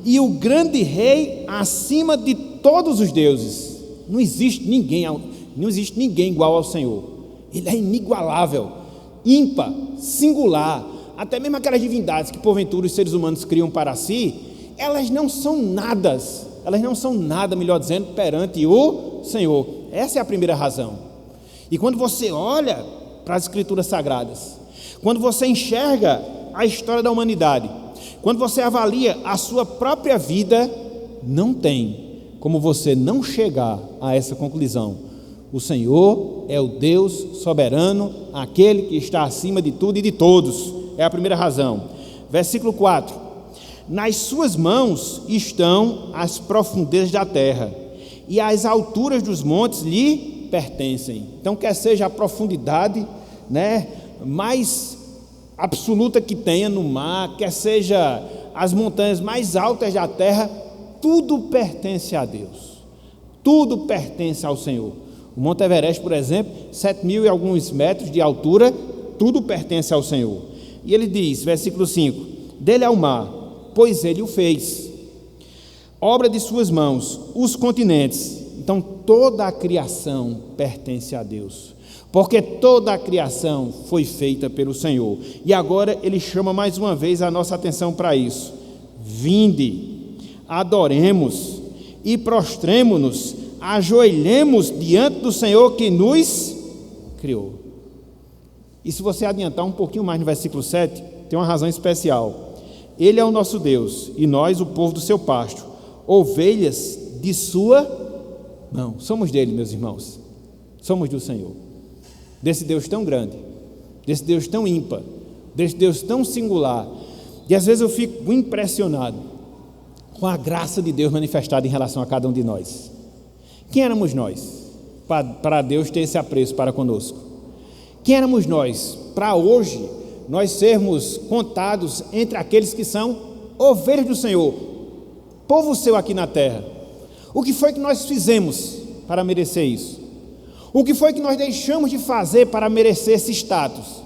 E o grande Rei acima de todos os deuses. Não existe ninguém igual ao Senhor. Ele é inigualável, ímpar, singular. Até mesmo aquelas divindades que porventura os seres humanos criam para si, elas não são nada, melhor dizendo, perante o Senhor. Essa é a primeira razão. E quando você olha para as Escrituras Sagradas, quando você enxerga a história da humanidade, quando você avalia a sua própria vida, não tem como você não chegar a essa conclusão. O Senhor é o Deus soberano, aquele que está acima de tudo e de todos. É a primeira razão. Versículo 4. Nas suas mãos estão as profundezas da terra, e as alturas dos montes lhe pertencem. Então, quer seja a profundidade, né, mais absoluta que tenha no mar, quer seja as montanhas mais altas da terra, tudo pertence a Deus, tudo pertence ao Senhor. O Monte Everest, por exemplo, 7.000 e alguns metros de altura, tudo pertence ao Senhor. E ele diz, versículo 5, dele é o mar, pois ele o fez, obra de suas mãos, os continentes. Então toda a criação pertence a Deus, porque toda a criação foi feita pelo Senhor. E agora ele chama mais uma vez a nossa atenção para isso. Vinde, adoremos e prostremo-nos, ajoelhemos diante do Senhor que nos criou. E se você adiantar um pouquinho mais no versículo 7, tem uma razão especial. Ele é o nosso Deus, e nós o povo do seu pasto, ovelhas de sua mão. Somos dele, meus irmãos, somos do Senhor, desse Deus tão grande, desse Deus tão ímpar, desse Deus tão singular. E às vezes eu fico impressionado com a graça de Deus manifestada em relação a cada um de nós. Quem éramos nós para Deus ter esse apreço para conosco? Quem éramos nós para hoje nós sermos contados entre aqueles que são ovelhas do Senhor, povo seu aqui na terra? O que foi que nós fizemos para merecer isso? O que foi que nós deixamos de fazer para merecer esse status?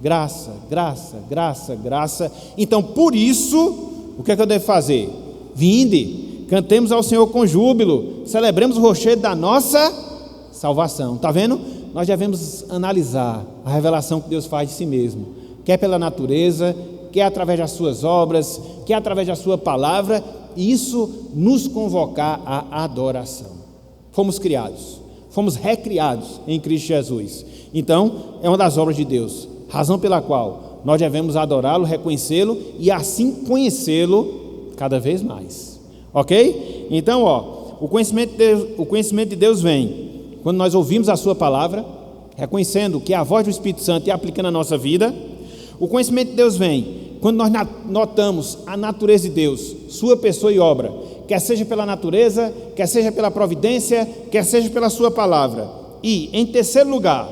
Graça, graça, graça, graça. Então, por isso, o que é que eu devo fazer? Vinde, cantemos ao Senhor com júbilo, celebremos o rochedo da nossa salvação. Está vendo? Nós devemos analisar a revelação que Deus faz de si mesmo, quer pela natureza, quer através das suas obras, quer através da sua palavra, e isso nos convocar à adoração. Fomos criados, fomos recriados em Cristo Jesus. Então, é uma das obras de Deus, razão pela qual nós devemos adorá-lo, reconhecê-lo e assim conhecê-lo cada vez mais. Ok? Então, o conhecimento de Deus vem quando nós ouvimos a sua palavra, reconhecendo que é a voz do Espírito Santo e aplicando a nossa vida. O conhecimento de Deus vem quando nós notamos a natureza de Deus, sua pessoa e obra, quer seja pela natureza, quer seja pela providência, quer seja pela sua palavra. E, em terceiro lugar,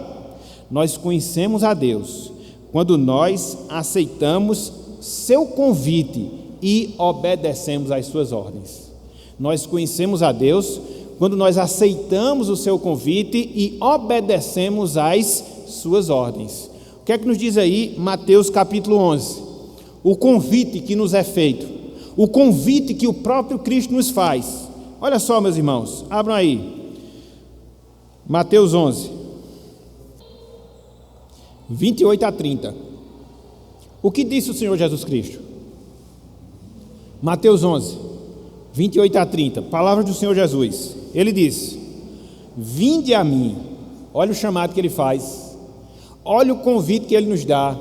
nós conhecemos a Deus quando nós aceitamos seu convite e obedecemos às suas ordens. Nós conhecemos a Deus quando nós aceitamos o seu convite e obedecemos às suas ordens. O que é que nos diz aí Mateus capítulo 11? O convite que nos é feito, o convite que o próprio Cristo nos faz. Olha só, meus irmãos, abram aí, Mateus 11, 28 a 30. O que disse o Senhor Jesus Cristo? Mateus 11, 28 a 30, palavras do Senhor Jesus. Ele diz: vinde a mim. Olha o chamado que ele faz, olha o convite que ele nos dá.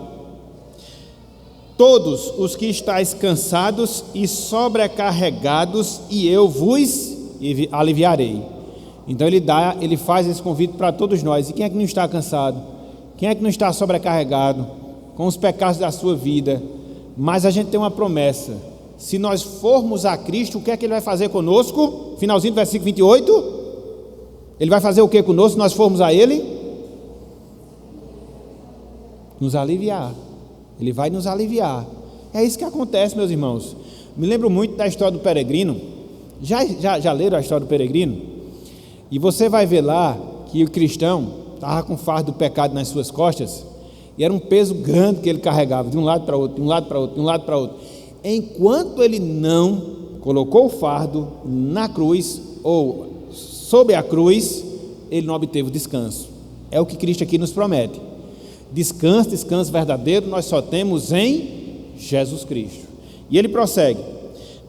Todos os que estáis cansados e sobrecarregados, e eu vos aliviarei. Então ele faz esse convite para todos nós. E quem é que não está cansado? Quem é que não está sobrecarregado com os pecados da sua vida? Mas a gente tem uma promessa: se nós formos a Cristo, o que é que ele vai fazer conosco? Finalzinho do versículo 28. Ele vai fazer o que conosco se nós formos a ele? Nos aliviar. Ele vai nos aliviar. É isso que acontece, meus irmãos. Me lembro muito da história do peregrino. Já leram a história do peregrino? E você vai ver lá que o cristão estava com o fardo do pecado nas suas costas, e era um peso grande que ele carregava, de um lado para outro, de um lado para outro, de um lado para outro. Enquanto ele não colocou o fardo na cruz, ou sob a cruz, ele não obteve descanso. É o que Cristo aqui nos promete. Descanso verdadeiro nós só temos em Jesus Cristo. E ele prossegue: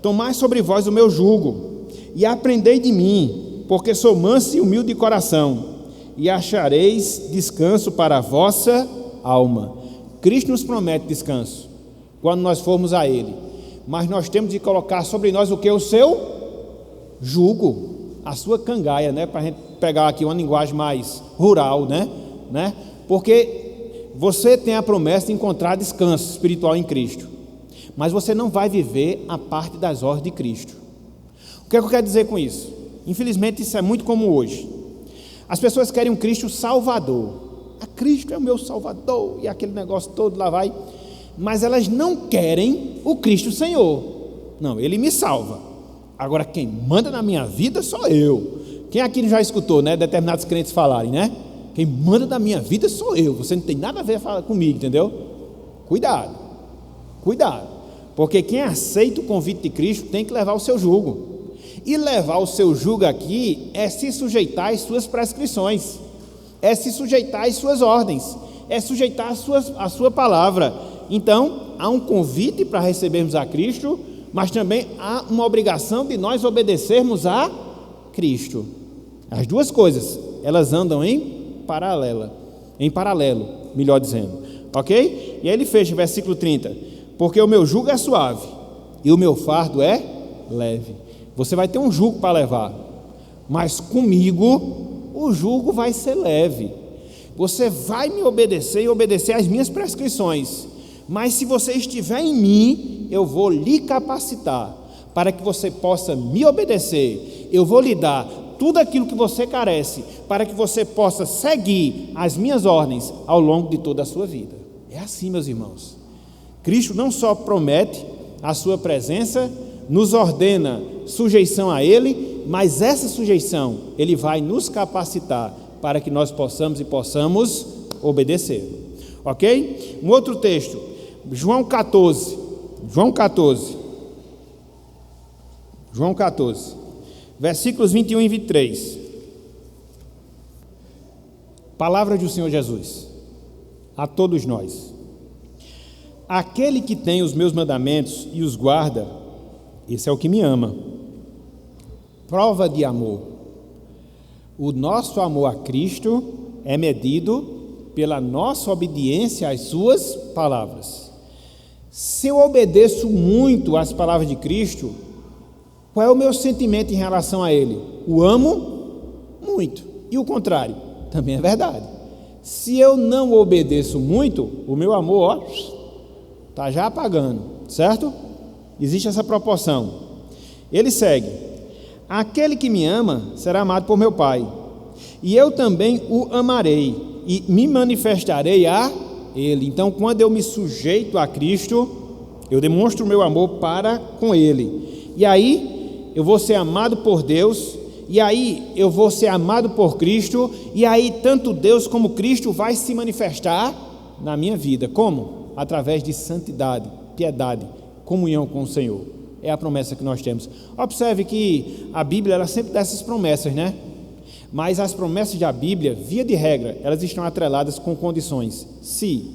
tomai sobre vós o meu jugo e aprendei de mim, porque sou manso e humilde de coração, e achareis descanso para a vossa alma. Cristo nos promete descanso quando nós formos a ele, mas nós temos de colocar sobre nós o que? O seu jugo, a sua cangaia, né? Para a gente pegar aqui uma linguagem mais rural, né? Porque você tem a promessa de encontrar descanso espiritual em Cristo, mas você não vai viver a parte das ordens de Cristo. O que é que eu quero dizer com isso? Infelizmente isso é muito comum hoje. As pessoas querem um Cristo salvador. Cristo é o meu salvador e aquele negócio todo lá vai. Mas elas não querem o Cristo Senhor. Não, Ele me salva. Agora quem manda na minha vida sou eu. Quem aqui já escutou, né, determinados crentes falarem, né? Quem manda na minha vida sou eu. Você não tem nada a ver comigo, entendeu? Cuidado. Porque quem aceita o convite de Cristo tem que levar o seu jugo. E levar o seu jugo aqui é se sujeitar às suas prescrições, é se sujeitar às suas ordens, é sujeitar a sua palavra. Então, há um convite para recebermos a Cristo, mas também há uma obrigação de nós obedecermos a Cristo. As duas coisas, elas andam em paralelo, melhor dizendo, ok? E aí ele fecha, versículo 30, porque o meu jugo é suave e o meu fardo é leve. Você vai ter um jugo para levar, mas comigo o jugo vai ser leve. Você vai me obedecer e obedecer às minhas prescrições, mas se você estiver em mim, eu vou lhe capacitar para que você possa me obedecer. Eu vou lhe dar tudo aquilo que você carece, para que você possa seguir as minhas ordens ao longo de toda a sua vida. É assim, meus irmãos. Cristo não só promete a sua presença, nos ordena sujeição a Ele, mas essa sujeição Ele vai nos capacitar para que nós possamos obedecer. Ok? Um outro texto, João 14, versículos 21 e 23. Palavra do Senhor Jesus a todos nós: aquele que tem os meus mandamentos e os guarda, esse é o que me ama. Prova de amor: o nosso amor a Cristo é medido pela nossa obediência às suas palavras. Se eu obedeço muito às palavras de Cristo, qual é o meu sentimento em relação a Ele? O amo muito. E o contrário também é verdade. Se eu não obedeço muito, o meu amor está já apagando, certo? Existe essa proporção. Ele segue: aquele que me ama será amado por meu Pai, e eu também o amarei e me manifestarei a Ele. Então, quando eu me sujeito a Cristo, eu demonstro o meu amor para com Ele, e aí eu vou ser amado por Deus, e aí eu vou ser amado por Cristo, e aí tanto Deus como Cristo vai se manifestar na minha vida. Como? Através de santidade, piedade, comunhão com o Senhor. É a promessa que nós temos. Observe que a Bíblia, ela sempre dá essas promessas, né? Mas as promessas da Bíblia, via de regra, elas estão atreladas com condições. Se.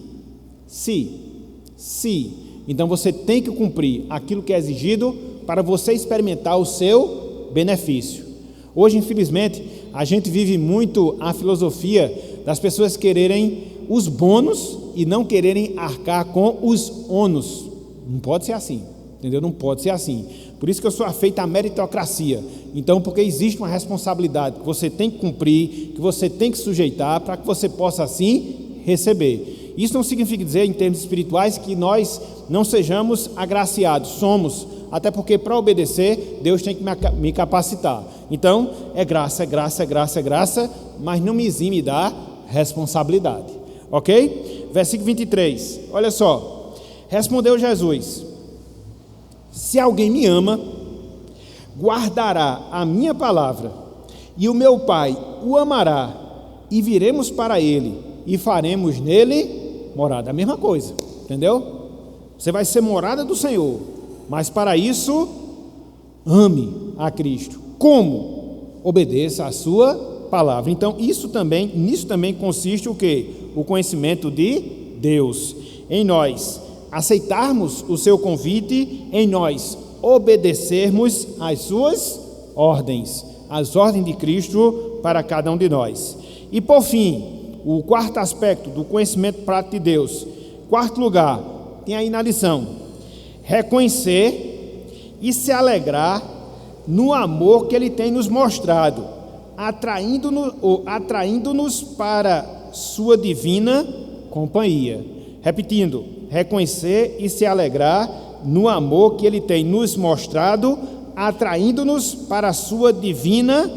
Então você tem que cumprir aquilo que é exigido para você experimentar o seu benefício. Hoje, infelizmente, a gente vive muito a filosofia das pessoas quererem os bônus e não quererem arcar com os ônus. Não pode ser assim, entendeu? Não pode ser assim. Por isso que eu sou afeito à meritocracia. Então, porque existe uma responsabilidade que você tem que cumprir, que você tem que sujeitar, para que você possa assim receber. Isso não significa dizer, em termos espirituais, que nós não sejamos agraciados. Somos, até porque para obedecer, Deus tem que me capacitar. Então, é graça, mas não me exime da responsabilidade. Ok? Versículo 23, olha só. Respondeu Jesus: se alguém me ama, guardará a minha palavra, e o meu Pai o amará, e viremos para ele, e faremos nele morada. A mesma coisa, entendeu? Você vai ser morada do Senhor, mas para isso, ame a Cristo. Como? Obedeça a sua palavra. Então, nisso também consiste o quê? O conhecimento de Deus em nós, aceitarmos o seu convite, em nós obedecermos às suas ordens, as ordens de Cristo para cada um de nós. E por fim, o quarto aspecto do conhecimento prático de Deus, quarto lugar, tem aí na lição: reconhecer e se alegrar no amor que Ele tem nos mostrado, atraindo-nos para sua divina companhia. Repetindo: reconhecer e se alegrar no amor que Ele tem nos mostrado, atraindo-nos para a sua divina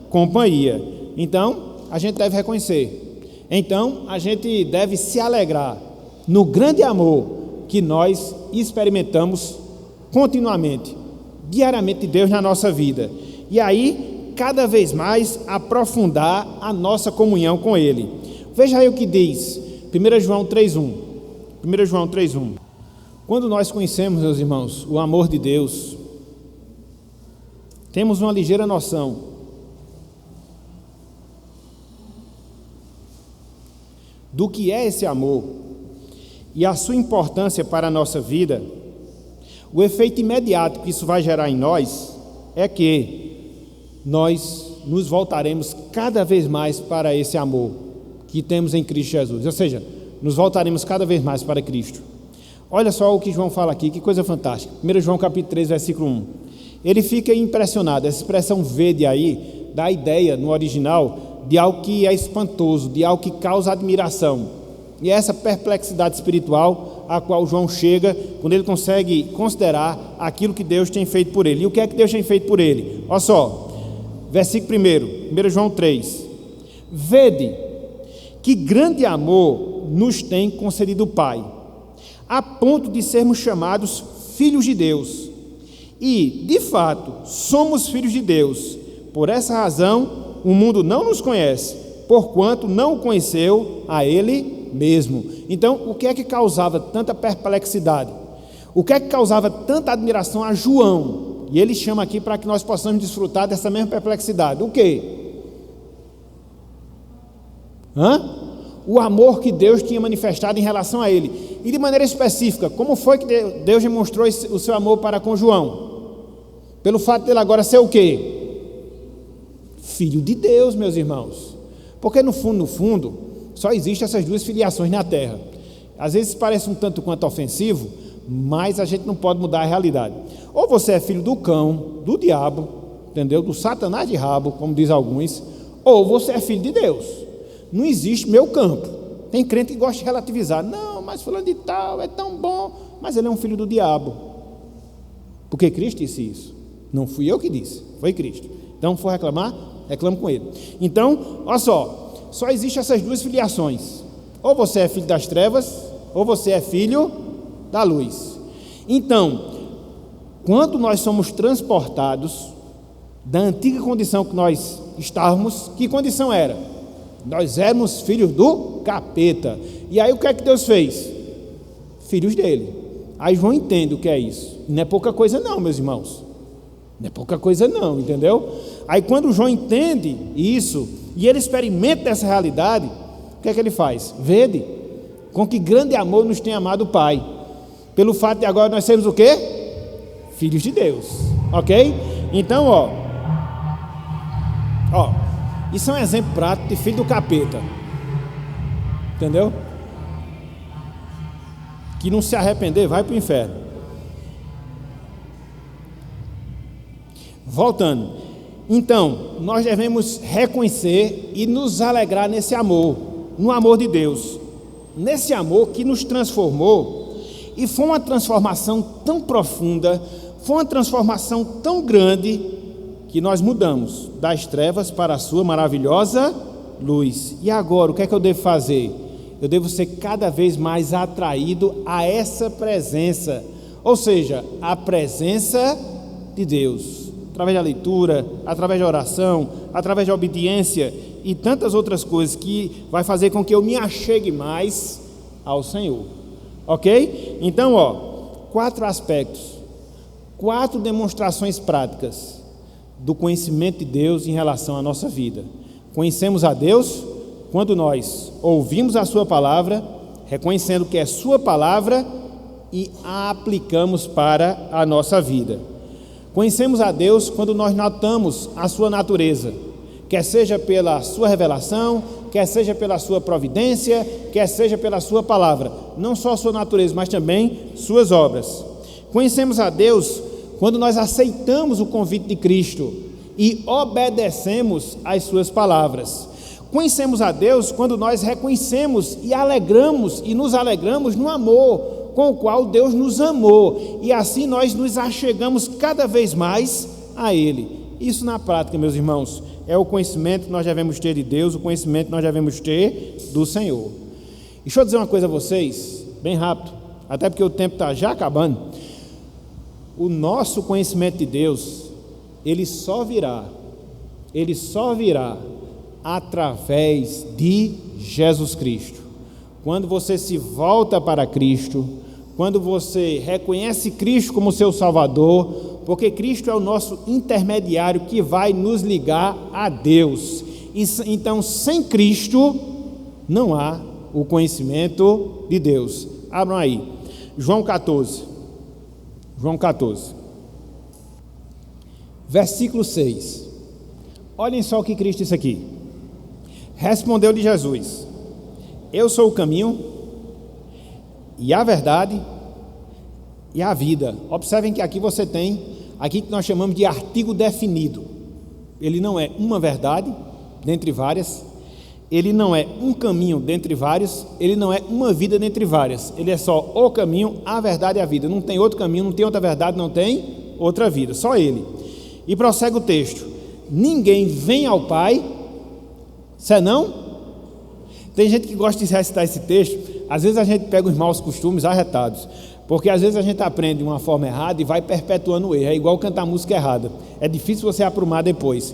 companhia. Então, a gente deve reconhecer. Então, a gente deve se alegrar no grande amor que nós experimentamos continuamente, diariamente de Deus na nossa vida. E aí, cada vez mais, aprofundar a nossa comunhão com Ele. Veja aí o que diz 1 João 3,1. 1 João 3,1. Quando nós conhecemos, meus irmãos, o amor de Deus, temos uma ligeira noção do que é esse amor e a sua importância para a nossa vida. O efeito imediato que isso vai gerar em nós é que nós nos voltaremos cada vez mais para esse amor que temos em Cristo Jesus, ou seja, nos voltaremos cada vez mais para Cristo. Olha só o que João fala aqui, que coisa fantástica. 1 João capítulo 3, versículo 1. Ele fica impressionado, essa expressão verde aí, dá a ideia no original de algo que é espantoso, de algo que causa admiração. E é essa perplexidade espiritual a qual João chega quando ele consegue considerar aquilo que Deus tem feito por ele. E o que é que Deus tem feito por ele? Olha só, versículo 1 João 3. Vede que grande amor nos tem concedido o Pai, a ponto de sermos chamados filhos de Deus. E, de fato, somos filhos de Deus. Por essa razão, o mundo não nos conhece, porquanto não o conheceu a Ele mesmo. Então, o que é que causava tanta perplexidade? O que é que causava tanta admiração a João? E ele chama aqui para que nós possamos desfrutar dessa mesma perplexidade. O quê? O amor que Deus tinha manifestado em relação a ele. E de maneira específica, como foi que Deus demonstrou o seu amor para com João? Pelo fato dele agora ser o quê? Filho de Deus, meus irmãos. Porque no fundo, só existem essas duas filiações na terra. Às vezes parece um tanto quanto ofensivo, mas a gente não pode mudar a realidade. Ou você é filho do cão, do diabo, entendeu? Do satanás de rabo, como diz alguns, ou você é filho de Deus. Não existe meio campo. Tem crente que gosta de relativizar. Não, mas fulano de tal é tão bom, mas ele é um filho do diabo. Porque Cristo disse isso. Não fui eu que disse, foi Cristo. Então, for reclamar, reclamo com ele. Então, olha só existem essas duas filiações. Ou você é filho das trevas, ou você é filho da luz. Então, quando nós somos transportados da antiga condição que nós estávamos, que condição era? Nós éramos filhos do capeta. E aí o que é que Deus fez? Filhos dele. Aí João entende o que é isso. Não é pouca coisa não, meus irmãos. Não é pouca coisa não, entendeu? Aí quando João entende isso, e ele experimenta essa realidade, o que é que ele faz? Vede com que grande amor nos tem amado o Pai. Pelo fato de agora nós sermos o quê? Filhos de Deus. Ok? Então, ó, isso é um exemplo prático de filho do capeta. Entendeu? Que não se arrepender, vai para o inferno. Voltando. Então, nós devemos reconhecer e nos alegrar nesse amor, no amor de Deus. Nesse amor que nos transformou. E foi uma transformação tão profunda, foi uma transformação tão grande, que nós mudamos das trevas para a sua maravilhosa luz. E agora, o que é que eu devo fazer? Eu devo ser cada vez mais atraído a essa presença, ou seja, a presença de Deus, através da leitura, através da oração, através da obediência e tantas outras coisas que vai fazer com que eu me achegue mais ao Senhor. Ok? Então, 4 aspectos, 4 demonstrações práticas do conhecimento de Deus em relação à nossa vida. Conhecemos a Deus quando nós ouvimos a sua palavra, reconhecendo que é sua palavra e a aplicamos para a nossa vida. Conhecemos a Deus quando nós notamos a sua natureza, quer seja pela sua revelação, quer seja pela sua providência, quer seja pela sua palavra, não só a sua natureza, mas também suas obras. Conhecemos a Deus quando nós aceitamos o convite de Cristo e obedecemos às suas palavras. Conhecemos a Deus quando nós reconhecemos e alegramos e nos alegramos no amor com o qual Deus nos amou, e assim nós nos achegamos cada vez mais a Ele. Isso na prática, meus irmãos, é o conhecimento que nós devemos ter de Deus, o conhecimento que nós devemos ter do Senhor. E deixa eu dizer uma coisa a vocês, bem rápido, até porque o tempo está já acabando. O nosso conhecimento de Deus, ele só virá através de Jesus Cristo. Quando você se volta para Cristo, quando você reconhece Cristo como seu Salvador, porque Cristo é o nosso intermediário que vai nos ligar a Deus. Então, sem Cristo, não há o conhecimento de Deus. Abram aí, João 14, versículo 6. Olhem só o que Cristo disse aqui. Respondeu-lhe Jesus: eu sou o caminho e a verdade e a vida. Observem que aqui você tem, aqui que nós chamamos de artigo definido. Ele não é uma verdade dentre várias, ele não é um caminho dentre vários, ele não é uma vida dentre várias, ele é só o caminho, a verdade e a vida. Não tem outro caminho, não tem outra verdade, não tem outra vida, só ele. E prossegue o texto: ninguém vem ao Pai senão... Tem gente que gosta de recitar esse texto. Às vezes a gente pega os maus costumes arretados, porque às vezes a gente aprende de uma forma errada e vai perpetuando o erro. É igual cantar música errada, é difícil você aprumar depois.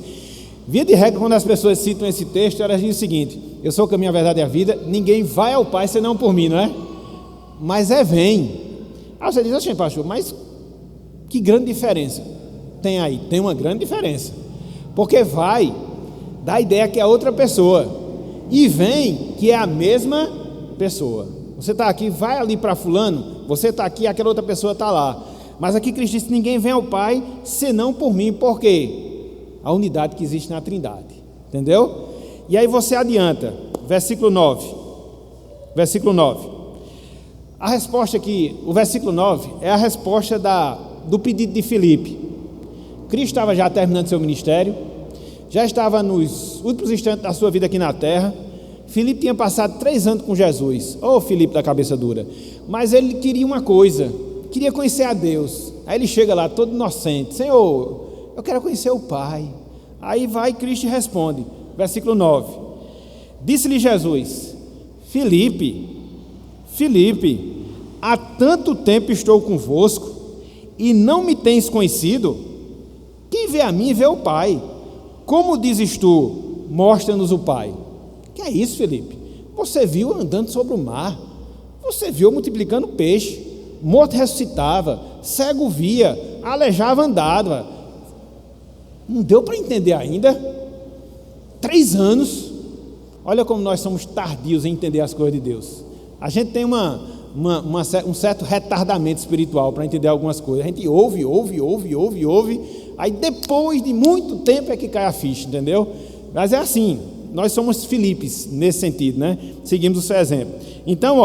Via de regra, quando as pessoas citam esse texto, elas dizem o seguinte: eu sou o caminho, a verdade e a vida, ninguém vai ao Pai senão por mim, não é? Mas vem. Aí você diz assim: pastor, mas que grande diferença tem aí? Tem uma grande diferença, porque vai dá a ideia que é outra pessoa, e vem que é a mesma pessoa. Você está aqui, vai ali para fulano, você está aqui, aquela outra pessoa está lá. Mas aqui Cristo disse: ninguém vem ao Pai senão por mim. Por quê? A unidade que existe na Trindade, entendeu? E aí você adianta, versículo 9. A resposta aqui, o versículo 9 é a resposta do pedido de Filipe. Cristo estava já terminando seu ministério, já estava nos últimos instantes da sua vida aqui na terra. Filipe tinha passado 3 anos com Jesus. Filipe da cabeça dura. Mas ele queria uma coisa, queria conhecer a Deus. Aí ele chega lá todo inocente: Senhor, eu quero conhecer o Pai. Aí vai Cristo e responde, versículo 9: disse-lhe Jesus: Filipe, há tanto tempo estou convosco e não me tens conhecido? Quem vê a mim vê o Pai. Como dizes tu, mostra-nos o Pai? Que é isso, Filipe? Você viu andando sobre o mar, você viu multiplicando peixe, morto ressuscitava, cego via, aleijava andava. Não deu para entender ainda? 3 anos. Olha como nós somos tardios em entender as coisas de Deus. A gente tem um certo retardamento espiritual para entender algumas coisas. A gente ouve, aí depois de muito tempo é que cai a ficha, entendeu? Mas é assim, nós somos Filipes nesse sentido, né? Seguimos o seu exemplo. Então,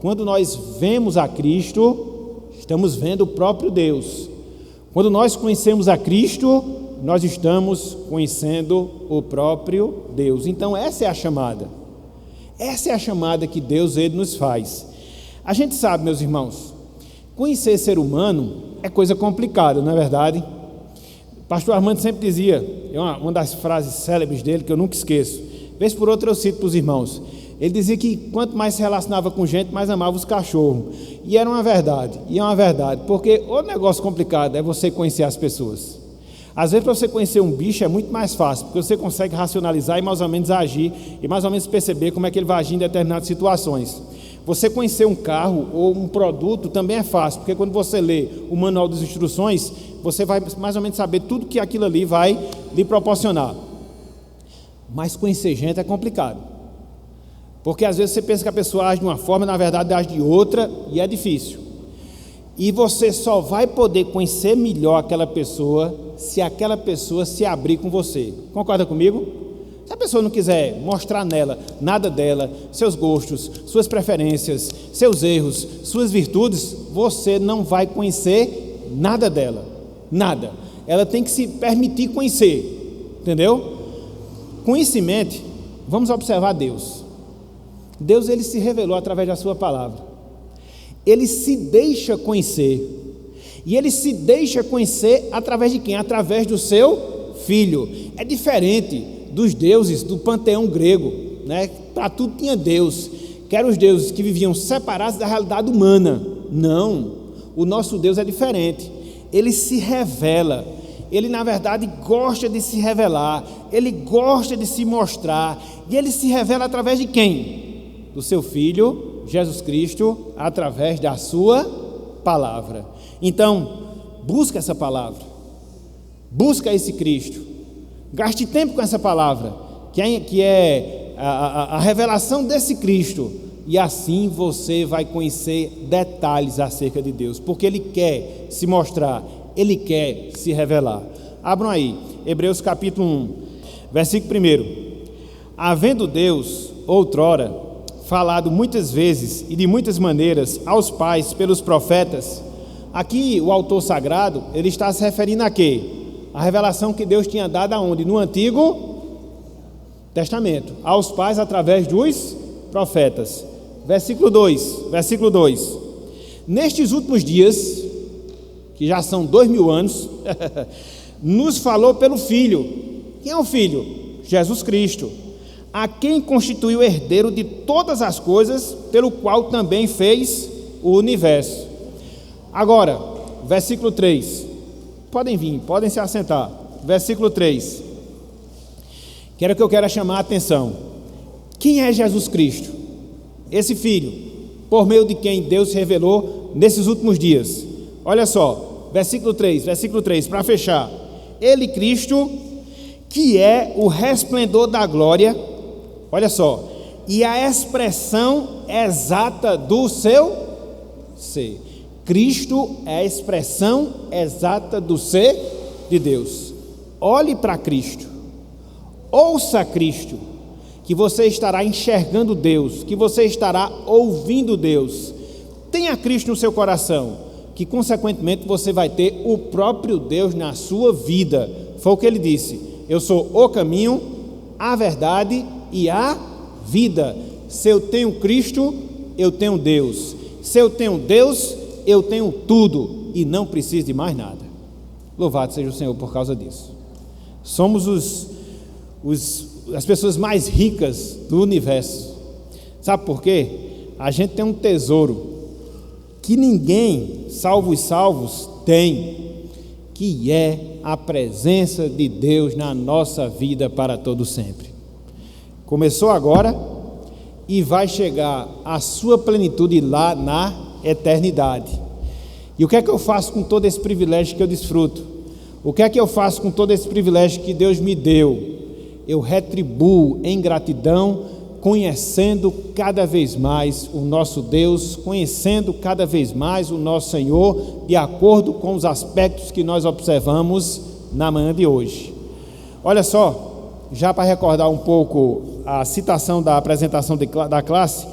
quando nós vemos a Cristo, estamos vendo o próprio Deus. Quando nós conhecemos a Cristo, nós estamos conhecendo o próprio Deus. Então essa é a chamada. Essa é a chamada que Deus ele nos faz. A gente sabe, meus irmãos, conhecer ser humano é coisa complicada, não é verdade? O pastor Armando sempre dizia, uma das frases célebres dele que eu nunca esqueço, vez por outra eu cito para os irmãos. Ele dizia que quanto mais se relacionava com gente, mais amava os cachorros. E era uma verdade, porque o negócio complicado é você conhecer as pessoas. Às vezes, para você conhecer um bicho é muito mais fácil, porque você consegue racionalizar e mais ou menos agir, e mais ou menos perceber como é que ele vai agir em determinadas situações. Você conhecer um carro ou um produto também é fácil, porque quando você lê o manual das instruções, você vai mais ou menos saber tudo que aquilo ali vai lhe proporcionar. Mas conhecer gente é complicado, porque às vezes você pensa que a pessoa age de uma forma, na verdade age de outra, e é difícil. E você só vai poder conhecer melhor aquela pessoa se aquela pessoa se abrir com você. Concorda comigo? Se a pessoa não quiser mostrar nela nada dela, seus gostos, suas preferências, seus erros, suas virtudes, você não vai conhecer nada dela. Nada. Ela tem que se permitir conhecer. Entendeu? Conhecimento, vamos observar Deus. Deus ele se revelou através da sua palavra. ele se deixa conhecer. E ele se deixa conhecer através de quem? Através do seu Filho. É diferente dos deuses do panteão grego, né? Para tudo tinha Deus, que eram os deuses que viviam separados da realidade humana. Não, o nosso Deus é diferente. Ele se revela. Ele, na verdade, gosta de se revelar. Ele gosta de se mostrar. E ele se revela através de quem? Do seu Filho, Jesus Cristo, através da sua palavra. Então, busca essa palavra. Busca esse Cristo. Gaste tempo com essa palavra, que é a revelação desse Cristo. E assim você vai conhecer detalhes acerca de Deus, porque Ele quer se mostrar, Ele quer se revelar. Abram aí, Hebreus capítulo 1, versículo 1. Havendo Deus, outrora, falado muitas vezes e de muitas maneiras aos pais pelos profetas, aqui o autor sagrado, ele está se referindo a quê? A revelação que Deus tinha dado aonde? No Antigo Testamento, aos pais através dos profetas. Versículo 2, nestes últimos dias, que já são 2000 anos, nos falou pelo Filho. Quem é o Filho? Jesus Cristo, a quem constituiu herdeiro de todas as coisas, pelo qual também fez o universo. Agora, versículo 3, podem vir, podem se assentar. Versículo 3, que eu quero chamar a atenção. Quem é Jesus Cristo? Esse Filho, por meio de quem Deus se revelou nesses últimos dias. Olha só, versículo 3, para fechar. Ele, Cristo, que é o resplendor da glória, olha só, e a expressão exata do seu ser. Cristo é a expressão exata do ser de Deus. Olhe para Cristo, ouça Cristo, que você estará enxergando Deus, que você estará ouvindo Deus. Tenha Cristo no seu coração, que consequentemente você vai ter o próprio Deus na sua vida. Foi o que ele disse: eu sou o caminho, a verdade e a vida. Se eu tenho Cristo, eu tenho Deus. Se eu tenho Deus, eu tenho tudo e não preciso de mais nada. Louvado seja o Senhor por causa disso. Somos as pessoas mais ricas do universo. Sabe por quê? A gente tem um tesouro que ninguém, salvo os salvos, tem, que é a presença de Deus na nossa vida para todo sempre. Começou agora e vai chegar à sua plenitude lá na eternidade. E o que é que eu faço com todo esse privilégio que eu desfruto? O que é que eu faço com todo esse privilégio que Deus me deu? Eu retribuo em gratidão, conhecendo cada vez mais o nosso Deus, conhecendo cada vez mais o nosso Senhor, de acordo com os aspectos que nós observamos na manhã de hoje. Olha só, já para recordar um pouco a citação da apresentação da classe,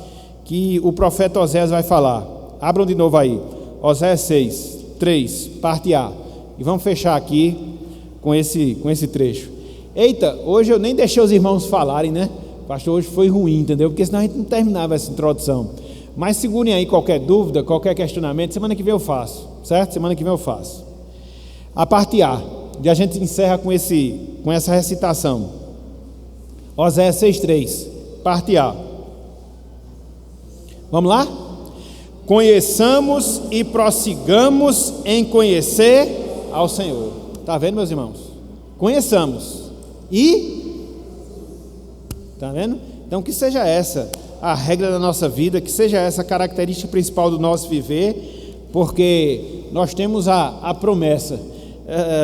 que o profeta Oséias vai falar. Abram de novo aí, Oséias 6, 3, parte A, e vamos fechar aqui com esse trecho. Eita, hoje eu nem deixei os irmãos falarem, né? Pastor, hoje foi ruim, entendeu? Porque senão a gente não terminava essa introdução. Mas segurem aí qualquer dúvida, qualquer questionamento, semana que vem eu faço, certo? Semana que vem eu faço. A parte A, e a gente encerra com essa recitação. Oséias 6,3, parte A. Vamos lá? Conheçamos e prossigamos em conhecer ao Senhor. Está vendo, meus irmãos? Conheçamos. E, está vendo? Então que seja essa a regra da nossa vida, que seja essa a característica principal do nosso viver, porque nós temos a promessa.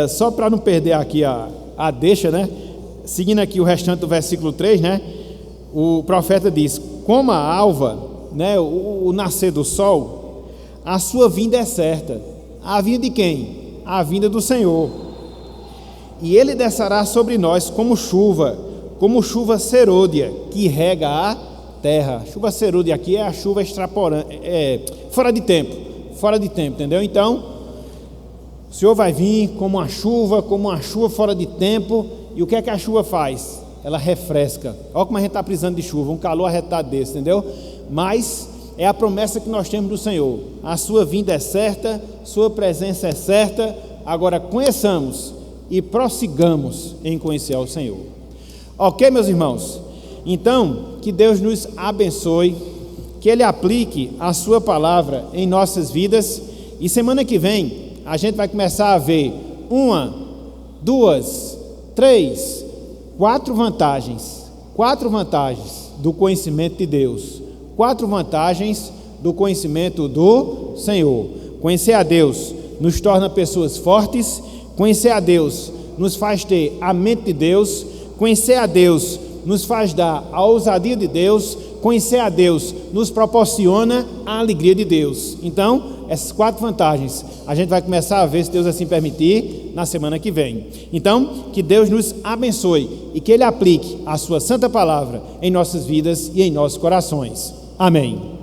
Só para não perder aqui a deixa, né? Seguindo aqui o restante do versículo 3, né? O profeta diz: como a alva, né? O nascer do sol, a sua vinda é certa. A vinda de quem? A vinda do Senhor. E ele descerá sobre nós como chuva serôdia, que rega a terra. Chuva serôdia aqui é a chuva fora de tempo, entendeu? Então, o Senhor vai vir como uma chuva fora de tempo. E o que é que a chuva faz? Ela refresca. Olha como a gente está precisando de chuva, um calor arretado desse, entendeu? Mas é a promessa que nós temos do Senhor. A sua vinda é certa, sua presença é certa. Agora conheçamos e prossigamos em conhecer ao Senhor. Ok, meus irmãos? Então, que Deus nos abençoe, que Ele aplique a sua palavra em nossas vidas, e semana que vem a gente vai começar a ver 1, 2, 3, 4 vantagens do conhecimento de Deus, 4 vantagens do conhecimento do Senhor. Conhecer a Deus nos torna pessoas fortes, conhecer a Deus nos faz ter a mente de Deus, conhecer a Deus nos faz dar a ousadia de Deus, conhecer a Deus nos proporciona a alegria de Deus. Então, essas 4 vantagens a gente vai começar a ver, se Deus assim permitir, na semana que vem. Então, que Deus nos abençoe e que Ele aplique a sua santa palavra em nossas vidas e em nossos corações. Amém.